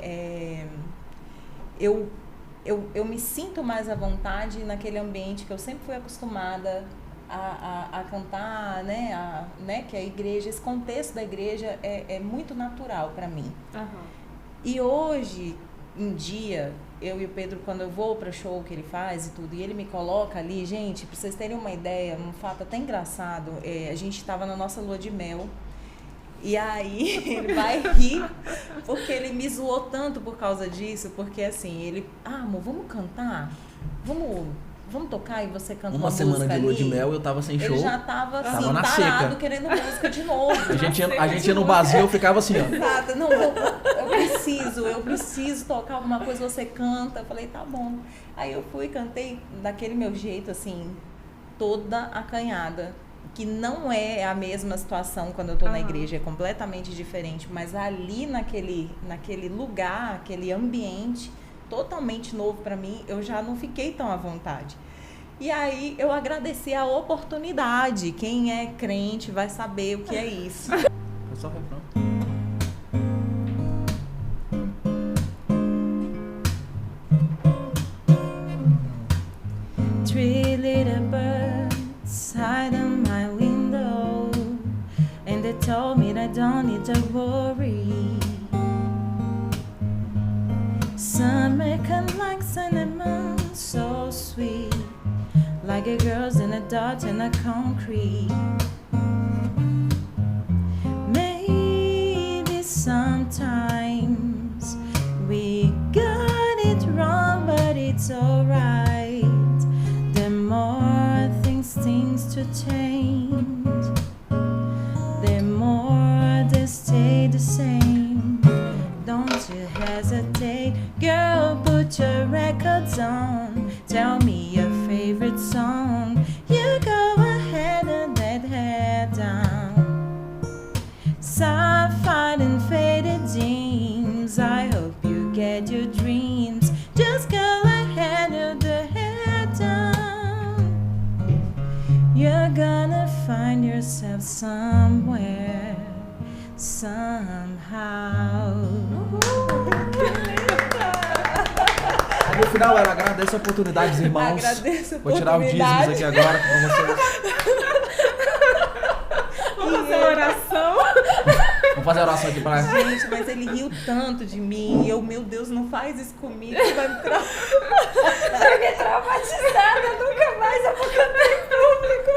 eu me sinto mais à vontade naquele ambiente que eu sempre fui acostumada a cantar, né, que a igreja, esse contexto da igreja é muito natural para mim. E hoje em dia, eu e o Pedro, quando eu vou para show que ele faz e tudo, e ele me coloca ali, gente, para vocês terem uma ideia, um fato até engraçado, a gente estava na nossa lua de mel, e aí ele vai rir, porque ele me zoou tanto por causa disso, porque assim, ele, amor, vamos cantar? Vamos tocar e você canta uma música. Uma semana de lua de ali? mel, eu tava sem show. Ele já tava assim, tava na parado, seca. querendo música de novo. A gente ia no barzinho, eu ficava assim, ó. Exato, não, eu preciso tocar alguma coisa, você canta. Eu falei, tá bom. Aí eu fui, cantei daquele meu jeito, assim, toda acanhada. Que não é a mesma situação quando eu tô na igreja, é completamente diferente. Mas ali naquele lugar, aquele ambiente totalmente novo para mim, eu já não fiquei tão à vontade. E aí eu agradeci a oportunidade. Quem é crente vai saber o que é isso. Foi só o refrão. Three little birds hide on my window, and they told me that I don't need to worry. Summer come like cinnamon, so sweet, like a girl's in a dot in a concrete. Maybe sometimes we got it wrong, but it's alright. The more things to change, the more they stay the same. Don't you hesitate, girl, put your records on. Tell me your favorite song. You go ahead and let head down. Sapphire and faded jeans, I hope you get your dreams. Just go ahead and the head down. You're gonna find yourself somewhere, somehow. No final, ela agradece a oportunidade, os irmãos. Agradeço a Vou tirar o dízimos aqui agora pra vocês. Vamos fazer uma oração. Vamos fazer a oração aqui pra... Gente, mas ele riu tanto de mim. E eu, meu Deus, não faz isso comigo. Você vai me Fiquei traumatizada, nunca mais eu vou cantar em público.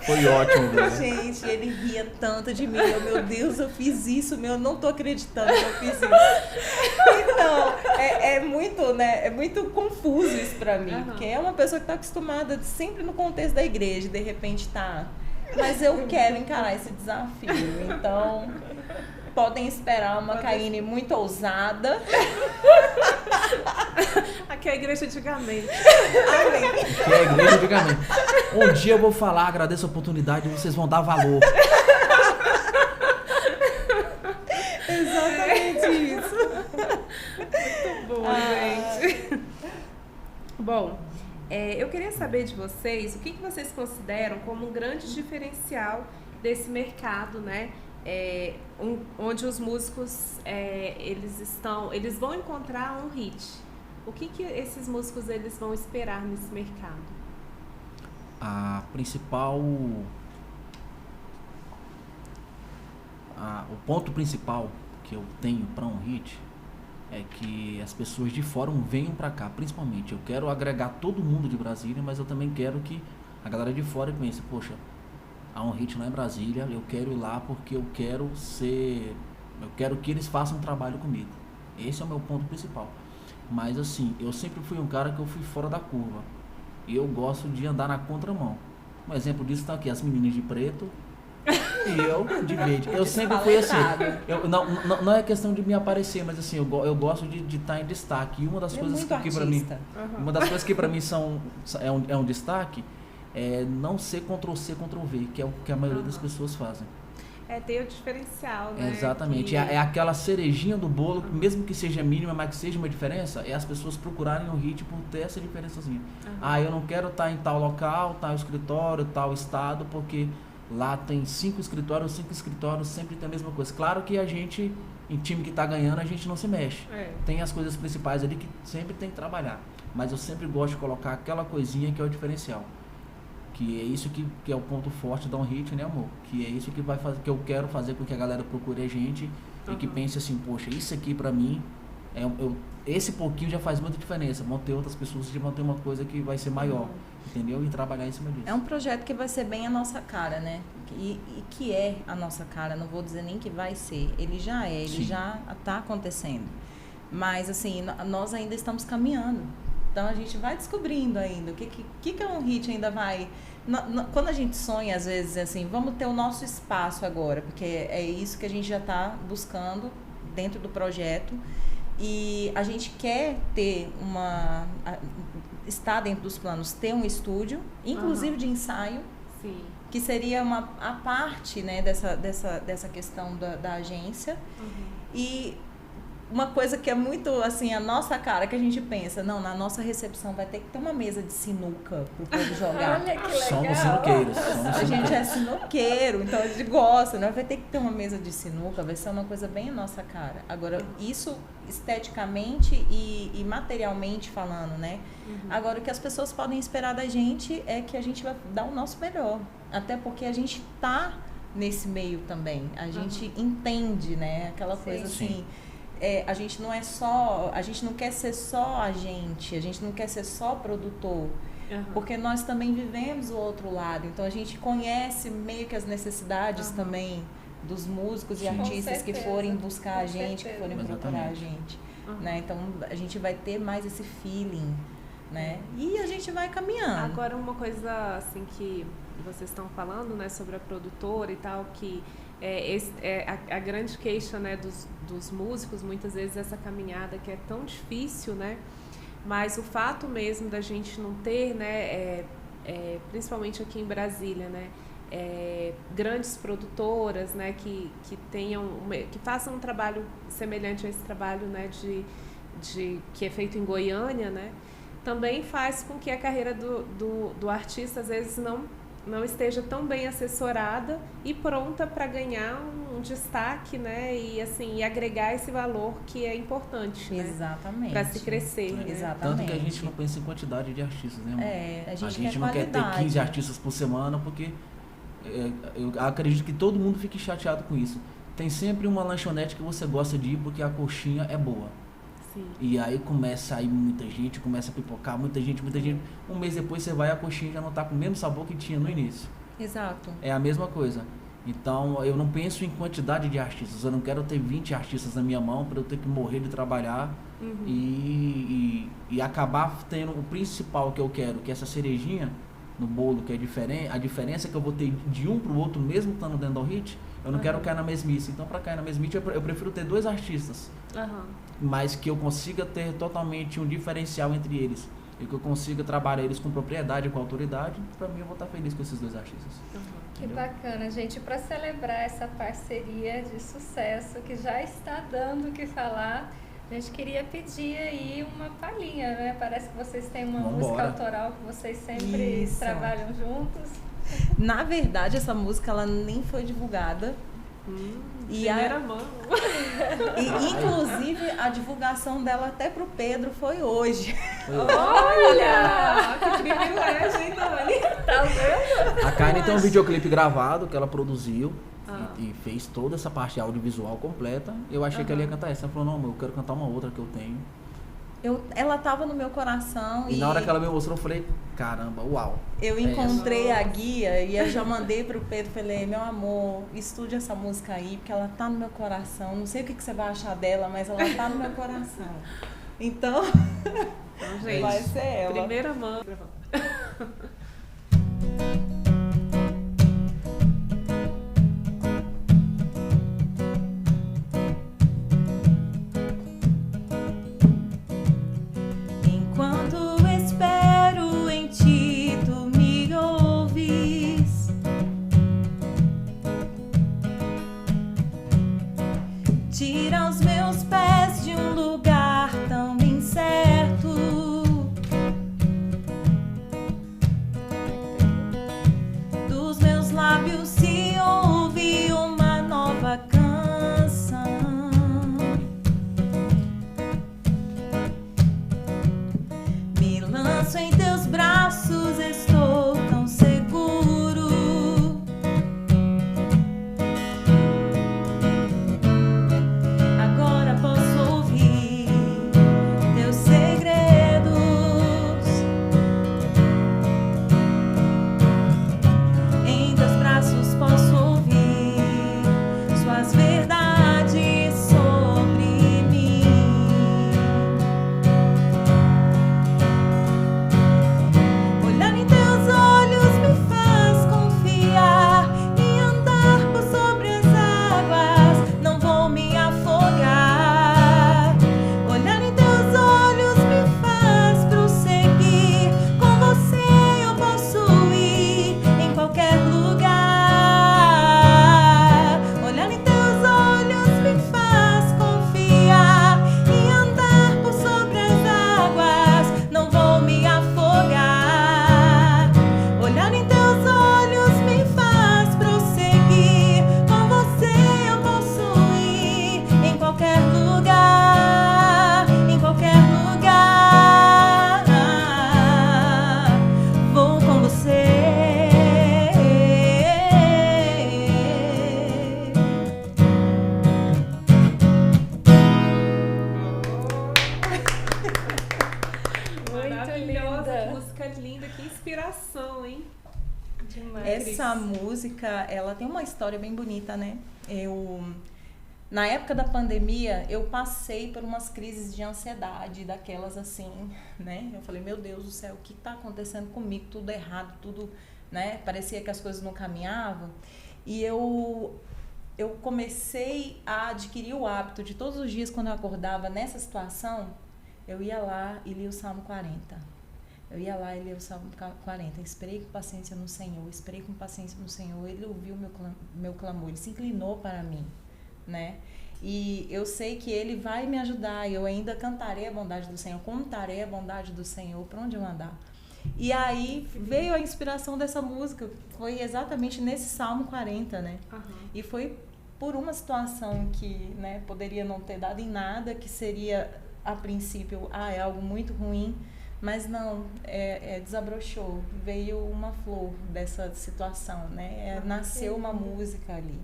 Foi ótimo, velho. Gente, ele ria tanto de mim. Eu, meu Deus, eu fiz isso, eu não tô acreditando que eu fiz isso. Então, é muito, né? É muito confuso isso pra mim. Porque é uma pessoa que tá acostumada sempre no contexto da igreja, de repente tá. Mas eu quero encarar esse desafio. Então, podem esperar uma Caine muito ousada. Aqui é a igreja antigamente. Amém. Que é a igreja antigamente. Um dia eu vou falar, agradeço a oportunidade e vocês vão dar valor. Exatamente isso. Muito bom, gente. Bom, eu queria saber de vocês o que vocês consideram como um grande diferencial desse mercado, né? Onde os músicos eles vão encontrar um hit. O que esses músicos eles vão esperar nesse mercado? O ponto principal que eu tenho para um hit é que as pessoas de fora venham para cá, principalmente. Eu quero agregar todo mundo de Brasília, mas eu também quero que a galera de fora pense, poxa, há um hit lá em Brasília, eu quero ir lá porque eu quero que eles façam um trabalho comigo. Esse é o meu ponto principal. Mas assim, eu sempre fui um cara que eu fui fora da curva. E eu gosto de andar na contramão. Um exemplo disso está aqui, as meninas de preto e eu de verde. Eu sempre fui assim. Não é questão de me aparecer, mas assim, eu gosto de estar em destaque. E uma das coisas que para mim, uma das coisas que para mim é um destaque é não ser Ctrl+C, Ctrl+V, que é o que a maioria das pessoas fazem. Tem o diferencial, né? Exatamente. É aquela cerejinha do bolo, mesmo que seja mínima, mas que seja uma diferença, é as pessoas procurarem o hit por ter essa diferençazinha. Eu não quero estar em tal local, tal escritório, tal estado, porque lá tem 5 escritórios sempre tem a mesma coisa. Claro que a gente, em time que está ganhando, a gente não se mexe. Tem as coisas principais ali que sempre tem que trabalhar. Mas eu sempre gosto de colocar aquela coisinha que é o diferencial. Que é isso que é o ponto forte da Um Hit, né, amor? Que é isso que vai fazer, que eu quero fazer com que a galera procure a gente e que pense assim, poxa, isso aqui pra mim, esse pouquinho já faz muita diferença. Vão ter outras pessoas que vão ter uma coisa que vai ser maior, entendeu? E trabalhar em cima disso. É um projeto que vai ser bem a nossa cara, né? E que é a nossa cara, não vou dizer nem que vai ser. Ele já é, ele já está acontecendo. Mas, assim, nós ainda estamos caminhando. Então, a gente vai descobrindo ainda o que é Um Hit ainda vai... Quando a gente sonha, às vezes, assim, vamos ter o nosso espaço agora, porque é isso que a gente já está buscando dentro do projeto. E a gente quer ter está dentro dos planos, ter um estúdio, inclusive de ensaio, Sim. que seria a parte, né, dessa questão da agência. E uma coisa que é muito, assim, a nossa cara, que a gente pensa, não, na nossa recepção vai ter que ter uma mesa de sinuca pro povo jogar. Olha que legal. Somos sinuqueiros. A gente é sinuqueiro, então a gente gosta, né? Vai ter que ter uma mesa de sinuca, vai ser uma coisa bem a nossa cara. Agora, isso esteticamente e materialmente falando, né? Agora, o que as pessoas podem esperar da gente é que a gente vai dar o nosso melhor. Até porque a gente tá nesse meio também. A gente entende, né? Aquela coisa assim... a gente não é só, a gente não quer ser só a gente não quer ser só produtor, porque nós também vivemos o outro lado, então a gente conhece meio que as necessidades também dos músicos e artistas que forem buscar a gente, que forem procurar a gente, né? Então a gente vai ter mais esse feeling, né? E a gente vai caminhando. Agora, uma coisa assim que vocês estão falando, né, sobre a produtora e tal, que a grande queixa, né, dos músicos, muitas vezes essa caminhada que é tão difícil, né, mas o fato mesmo da gente não ter, né, principalmente aqui em Brasília, né, grandes produtoras, né, que façam um trabalho semelhante a esse trabalho, né, que é feito em Goiânia, né, também faz com que a carreira do artista às vezes não esteja tão bem assessorada e pronta para ganhar um destaque, né? E assim, e agregar esse valor que é importante, né? Exatamente. Para se crescer, né? Exatamente. Tanto que a gente não pensa em quantidade de artistas, né, amor? A gente não quer ter 15 artistas por semana, porque eu acredito que todo mundo fique chateado com isso. Tem sempre uma lanchonete que você gosta de ir porque a coxinha é boa. Sim. E aí começa a ir muita gente, começa a pipocar, muita gente. Um mês depois você vai, a coxinha já não tá com o mesmo sabor que tinha no início. Exato. É a mesma coisa. Então, eu não penso em quantidade de artistas. Eu não quero ter 20 artistas na minha mão para eu ter que morrer de trabalhar e acabar tendo o principal que eu quero, que é essa cerejinha no bolo, que é diferente. A diferença que eu vou ter de um pro outro, mesmo estando dentro do hit, eu não quero cair na mesmice. Então, para cair na mesmice, eu prefiro ter 2 artistas. Mas que eu consiga ter totalmente um diferencial entre eles. E que eu consiga trabalhar eles com propriedade, com autoridade. Para mim, eu vou estar feliz com esses 2 artistas. Que bacana, gente. Para celebrar essa parceria de sucesso que já está dando o que falar, a gente queria pedir aí uma palhinha, né? Parece que vocês têm uma música autoral que vocês sempre trabalham juntos. Na verdade, essa música ela nem foi divulgada. Primeira mão. Inclusive, a divulgação dela até pro Pedro foi hoje. Olha! Que privilégio, hein, Dani? Tá vendo? A Karen tem um videoclipe gravado que ela produziu e fez toda essa parte audiovisual completa. Eu achei que ela ia cantar essa. Ela falou, não, eu quero cantar uma outra que eu tenho. Ela tava no meu coração. E na hora que ela me mostrou, eu falei, caramba, uau. Eu encontrei a guia e eu já mandei pro Pedro, falei, meu amor, estude essa música aí, porque ela tá no meu coração. Não sei o que você vai achar dela, mas ela tá no meu coração. Então, gente, vai ser ela. Primeira mão. Tira os meus pés de um lugar tão incerto. Dos meus lábios se ouve uma nova canção. Me lanço em teus braços, estou tão seguro. inspiração, hein? Demais. Essa música, ela tem uma história bem bonita, né? Na época da pandemia, eu passei por umas crises de ansiedade, daquelas assim, né? Eu falei, meu Deus do céu, o que está acontecendo comigo? Tudo errado, tudo, né? Parecia que as coisas não caminhavam. E eu comecei a adquirir o hábito de todos os dias, quando eu acordava nessa situação, eu ia lá e lia o Salmo 40. Eu ia lá e lia o Salmo 40. Esperei com paciência no Senhor, esperei com paciência no Senhor. Ele ouviu meu clamor, ele se inclinou para mim, né? E eu sei que ele vai me ajudar. Eu ainda cantarei a bondade do Senhor, contarei a bondade do Senhor, para onde eu andar. E aí veio a inspiração dessa música, foi exatamente nesse Salmo 40, né? Uhum. E foi por uma situação que, né, poderia não ter dado em nada, que seria, a princípio, é algo muito ruim, mas não, desabrochou, veio uma flor dessa situação, né? Nasceu uma música ali.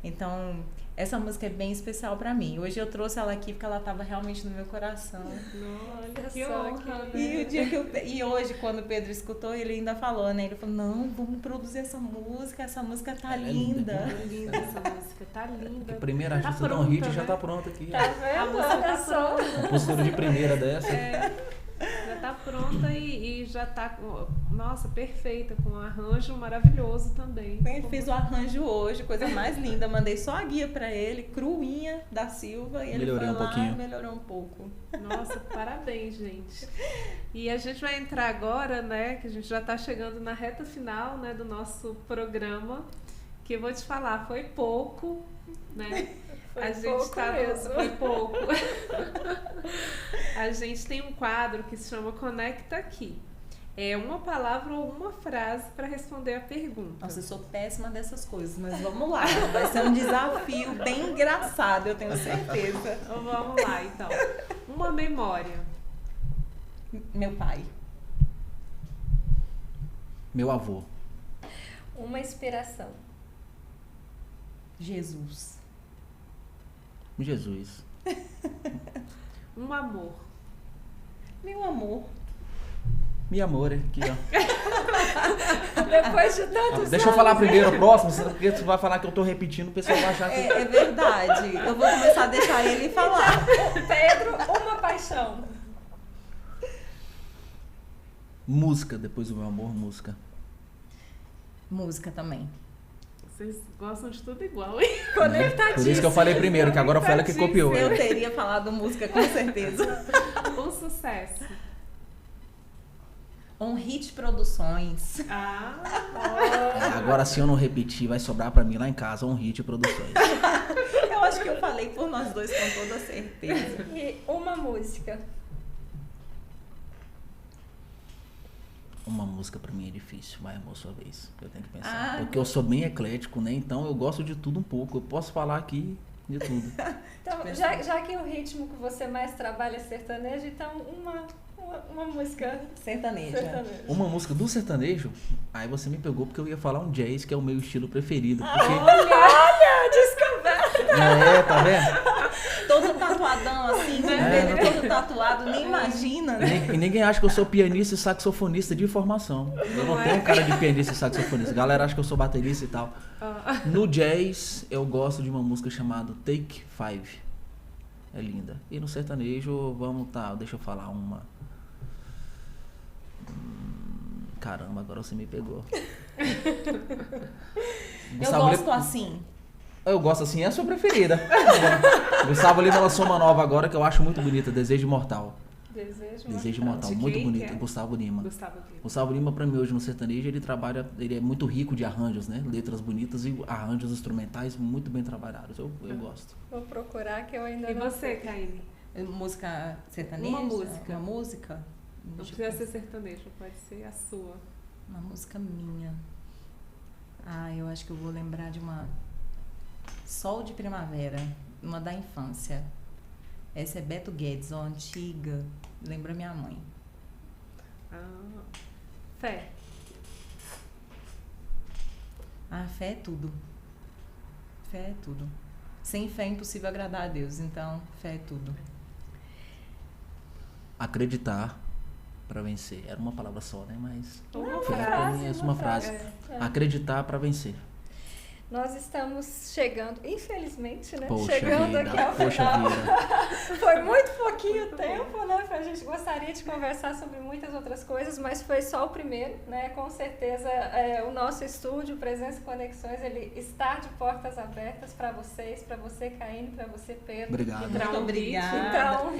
Então, essa música é bem especial para mim. Hoje eu trouxe ela aqui porque ela estava realmente no meu coração. Olha que honra, né? E, o dia e hoje, quando o Pedro escutou, ele ainda falou, né? Ele falou, não, vamos produzir essa música tá linda. É linda essa música, tá linda. A primeira artista dá um hit, né? Já tá pronta aqui. Tá vendo? Olha só. Postura de primeira dessa. Já tá pronta e já tá, nossa, perfeita, com um arranjo maravilhoso também. Eu fiz o arranjo hoje, coisa mais linda. Mandei só a guia pra ele, cruinha da Silva, e ele foi lá e melhorou um pouco. Nossa, parabéns, gente. E a gente vai entrar agora, né, que a gente já tá chegando na reta final, né, do nosso programa, que eu vou te falar, foi pouco, né? Foi pouco. A gente tem um quadro que se chama Conecta Aqui. É uma palavra ou uma frase para responder a pergunta. Nossa, eu sou péssima dessas coisas, mas vamos lá. Vai ser um desafio bem engraçado, eu tenho certeza. Vamos lá, então. Uma memória. Meu pai. Meu avô. Uma inspiração. Jesus. Jesus. Um amor. Meu amor. Meu amor, aqui, ó. Depois de tantos Deixa eu falar primeiro o próximo, porque você vai falar que eu tô repetindo, o pessoal vai achar que... É verdade. Eu vou começar a deixar ele falar. Pedro, uma paixão. Música, depois do meu amor, música. Música também. Vocês gostam de tudo igual, hein? Conectadíssimo. Por isso que eu falei primeiro, que agora foi ela que copiou. Eu teria falado música, com certeza. Um sucesso. On Hit Produções. Agora, se eu não repetir, vai sobrar pra mim lá em casa, On Hit Produções. Eu acho que eu falei por nós dois com toda certeza. E uma música. Uma música pra mim é difícil, vai, amor, sua vez. Eu tenho que pensar. Porque eu sou bem eclético, né? Então eu gosto de tudo um pouco. Eu posso falar aqui de tudo. Então, já que o ritmo que você mais trabalha é sertanejo, então uma música sertaneja. Uma música do sertanejo? Aí você me pegou porque eu ia falar um jazz, que é o meu estilo preferido. Porque... Olha, descoberta! Tá vendo? Todo tatuadão assim, né? Todo tatuado, nem imagina, né? E ninguém acha que eu sou pianista e saxofonista de formação. Eu não tenho cara de pianista e saxofonista. A galera acha que eu sou baterista e tal. No jazz, eu gosto de uma música chamada Take 5. É linda. E no sertanejo, deixa eu falar uma. Caramba, agora você me pegou. Eu gosto assim. Eu gosto assim, é a sua preferida. Gustavo Lima lançou uma nova agora que eu acho muito bonita, Desejo Imortal. Desejo Imortal, muito bonito. Gustavo Lima. Gustavo Lima, pra mim, hoje no sertanejo, ele é muito rico de arranjos, né? Letras bonitas e arranjos instrumentais muito bem trabalhados. Eu gosto. Vou procurar que eu ainda não. E você, Caine? Música sertaneja? Uma música? Não precisa ser sertanejo, pode ser a sua. Uma música minha. Eu acho que eu vou lembrar de uma... Sol de Primavera, uma da infância. Essa é Beto Guedes, antiga. Lembra minha mãe. Fé. Fé é tudo. Fé é tudo. Sem fé é impossível agradar a Deus, então fé é tudo. Acreditar para vencer. Era uma palavra só, né? Mas Uma frase. Acreditar para vencer. Nós estamos chegando, infelizmente, né? Poxa chegando vida, aqui ao final. Foi muito pouquinho tempo, né? A gente gostaria de conversar sobre muitas outras coisas, mas foi só o primeiro, né? Com certeza, o nosso estúdio, Presença e Conexões, ele está de portas abertas para vocês, para você, Caíne, para você, Pedro. Obrigado. Muito obrigada. Então,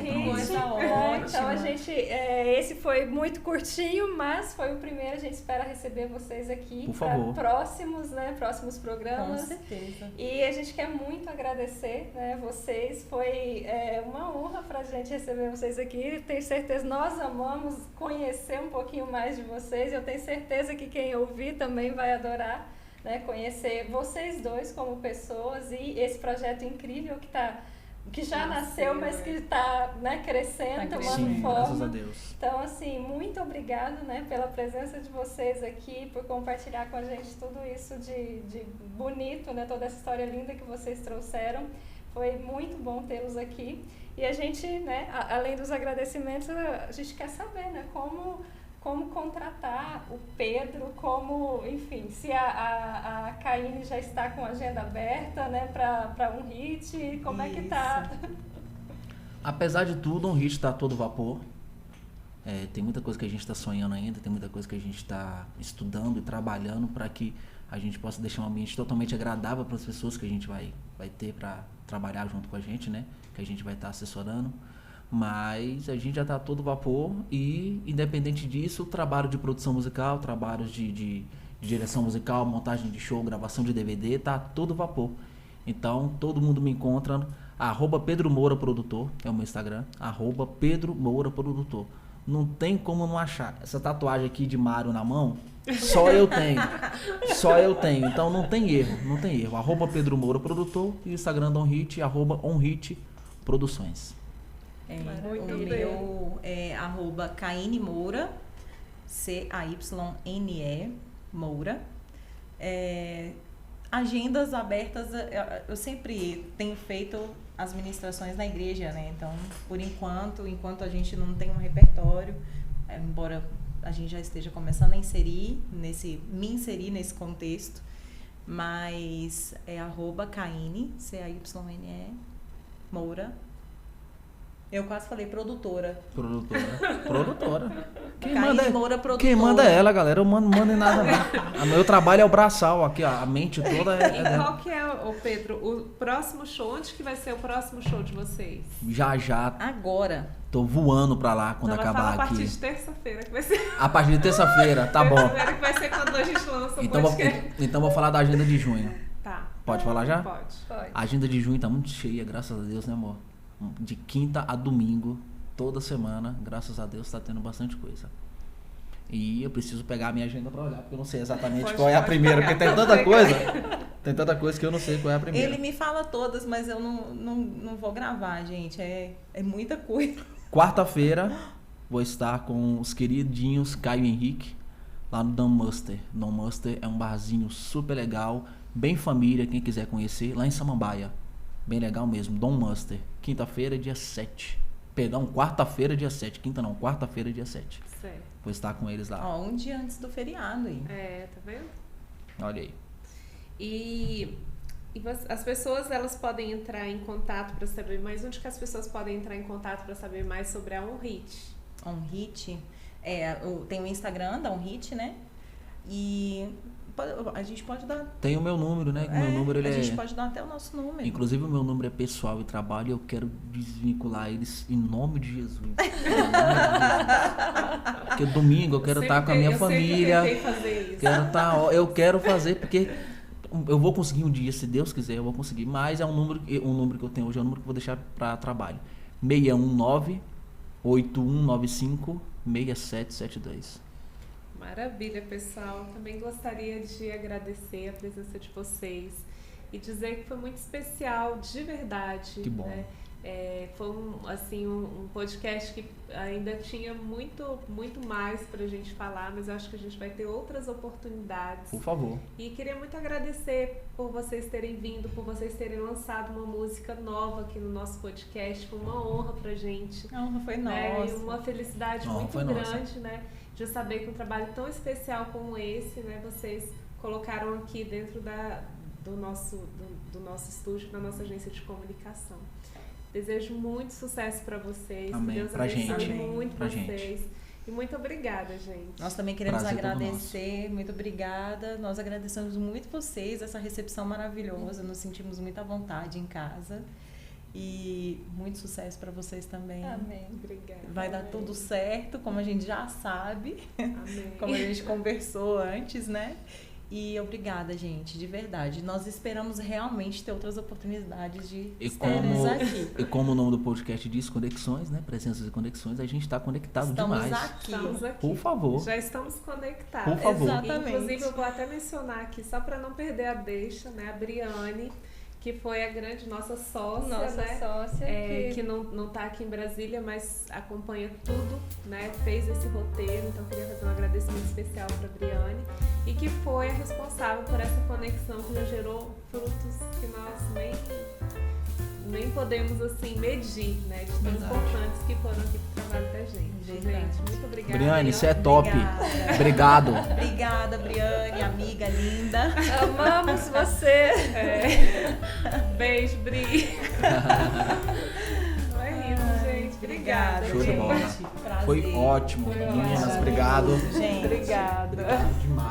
Então, a gente, esse foi muito curtinho, mas foi o primeiro. A gente espera receber vocês aqui para próximos programas. Com certeza. E a gente quer muito agradecer, né, vocês. Foi uma honra para a gente receber vocês aqui. Tenho certeza, nós amamos conhecer um pouquinho mais de vocês. Eu tenho certeza que quem ouvir também vai adorar, né, conhecer vocês dois como pessoas e esse projeto incrível que já nasceu, mas que está, né, crescendo, tomando forma. Graças a Deus. Então, assim, muito obrigado, né, pela presença de vocês aqui, por compartilhar com a gente tudo isso de bonito, né, toda essa história linda que vocês trouxeram. Foi muito bom tê-los aqui. E a gente, né, além dos agradecimentos, a gente quer saber, né, como contratar o Pedro, enfim, se a Caíne já está com a agenda aberta, né, para um hit, como é que tá? Apesar de tudo, um hit está a todo vapor. Tem muita coisa que a gente está sonhando ainda, tem muita coisa que a gente está estudando e trabalhando para que a gente possa deixar um ambiente totalmente agradável para as pessoas que a gente vai ter para trabalhar junto com a gente, né, que a gente vai estar assessorando. Mas a gente já está a todo vapor e, independente disso, trabalho de produção musical, trabalhos de direção musical, montagem de show, gravação de DVD, está a todo vapor. Então, todo mundo me encontra, @Pedro Moura Produtor, é o meu Instagram, @Pedro Moura Produtor. Não tem como não achar. Essa tatuagem aqui de Mário na mão, só eu tenho. Então, não tem erro. @Pedro Moura Produtor e o Instagram da OnHit, @OnHit Produções. O meu é @Caíne Moura, CAYNE Moura. Agendas abertas, eu sempre tenho feito as ministrações na igreja, né? Então, por enquanto a gente não tem um repertório, embora a gente já esteja começando a me inserir nesse contexto, mas é @Caíne, CAYNE Moura. Eu quase falei produtora. Quem manda é ela, galera. Eu não mando em nada, não. O meu trabalho é o braçal aqui, ó. A mente toda é E dela. qual que é, Pedro, o próximo show? Onde que vai ser o próximo show de vocês? Já. Agora. Tô voando pra lá quando acabar aqui. A partir de terça-feira que vai ser. A partir de terça-feira, tá bom. Terça-feira que vai ser quando a gente lança o podcast. Então vou falar da agenda de junho. Tá. Pode falar já? Pode. A agenda de junho tá muito cheia, graças a Deus, né, amor? De quinta a domingo, toda semana, graças a Deus, tá tendo bastante coisa. E eu preciso pegar a minha agenda pra olhar, porque eu não sei exatamente qual é a primeira, porque tem tanta coisa que eu não sei qual é a primeira. Ele me fala todas, mas eu não vou gravar, gente. É muita coisa. Quarta-feira, vou estar com os queridinhos Caio e Henrique, lá no Don Muster. Don Muster é um barzinho super legal, bem família, quem quiser conhecer, lá em Samambaia. Bem legal mesmo, Don Muster. Quinta-feira, dia 7. Perdão, quarta-feira, dia 7. Quinta não, quarta-feira, dia 7. Certo. Vou estar com eles lá. Um dia antes do feriado aí. Tá vendo? Olha aí. E as pessoas, elas podem entrar em contato para saber mais. Onde que as pessoas podem entrar em contato para saber mais sobre a OnHit? OnHit, tem o Instagram da OnHit, né? E a gente pode dar... Tem o meu número, né? Meu número, a gente pode dar até o nosso número. Inclusive o meu número é pessoal e trabalho e eu quero desvincular eles em nome de Jesus. Porque domingo eu quero estar com a minha família. Eu quero fazer porque eu vou conseguir um dia, se Deus quiser, eu vou conseguir. Mas o número que eu tenho hoje é o número que eu vou deixar para trabalho. 619-8195-6772. Maravilha, pessoal. Também gostaria de agradecer a presença de vocês e dizer que foi muito especial, de verdade. Que bom. Né? Foi um podcast que ainda tinha muito mais pra gente falar, mas eu acho que a gente vai ter outras oportunidades. Por favor. E queria muito agradecer por vocês terem vindo, por vocês terem lançado uma música nova aqui no nosso podcast. Foi uma honra pra gente. A honra foi né? nossa. E uma felicidade muito grande, né? De saber que um trabalho tão especial como esse, né? Vocês colocaram aqui dentro do nosso estúdio, da nossa agência de comunicação. Desejo muito sucesso para vocês. Amém. Que Deus abençoe muito vocês. E muito obrigada, gente. Nós também queremos agradecer. Muito obrigada. Nós agradecemos muito vocês, essa recepção maravilhosa. Nos sentimos muito à vontade em casa. E muito sucesso para vocês também. Amém. Obrigada. Vai dar tudo certo, como a gente já sabe. Amém. Como a gente conversou antes, né? E obrigada, gente, de verdade. Nós esperamos realmente ter outras oportunidades de estarmos aqui. E como o nome do podcast diz, Conexões, né? Presenças e Conexões, a gente está conectado demais. Estamos aqui. Por favor. Já estamos conectados. Por favor. Exatamente. Inclusive, eu vou até mencionar aqui, só para não perder a deixa, né? A Briane, que foi a grande nossa sócia, que não está aqui em Brasília, mas acompanha tudo, né? Fez esse roteiro, então queria fazer um agradecimento especial para a Briane, e que foi a responsável por essa conexão que já gerou frutos que nós nem podemos assim medir, né? De tão importantes que foram aqui pro trabalho da gente. Gente, muito obrigada. Briane, você é top. Obrigado. Obrigada, Briane, amiga linda. Amamos você. Beijo, Bri. É isso, gente. Obrigada. Show de bola. Foi ótimo. Meninas, obrigado. Gente, obrigada. Obrigado demais.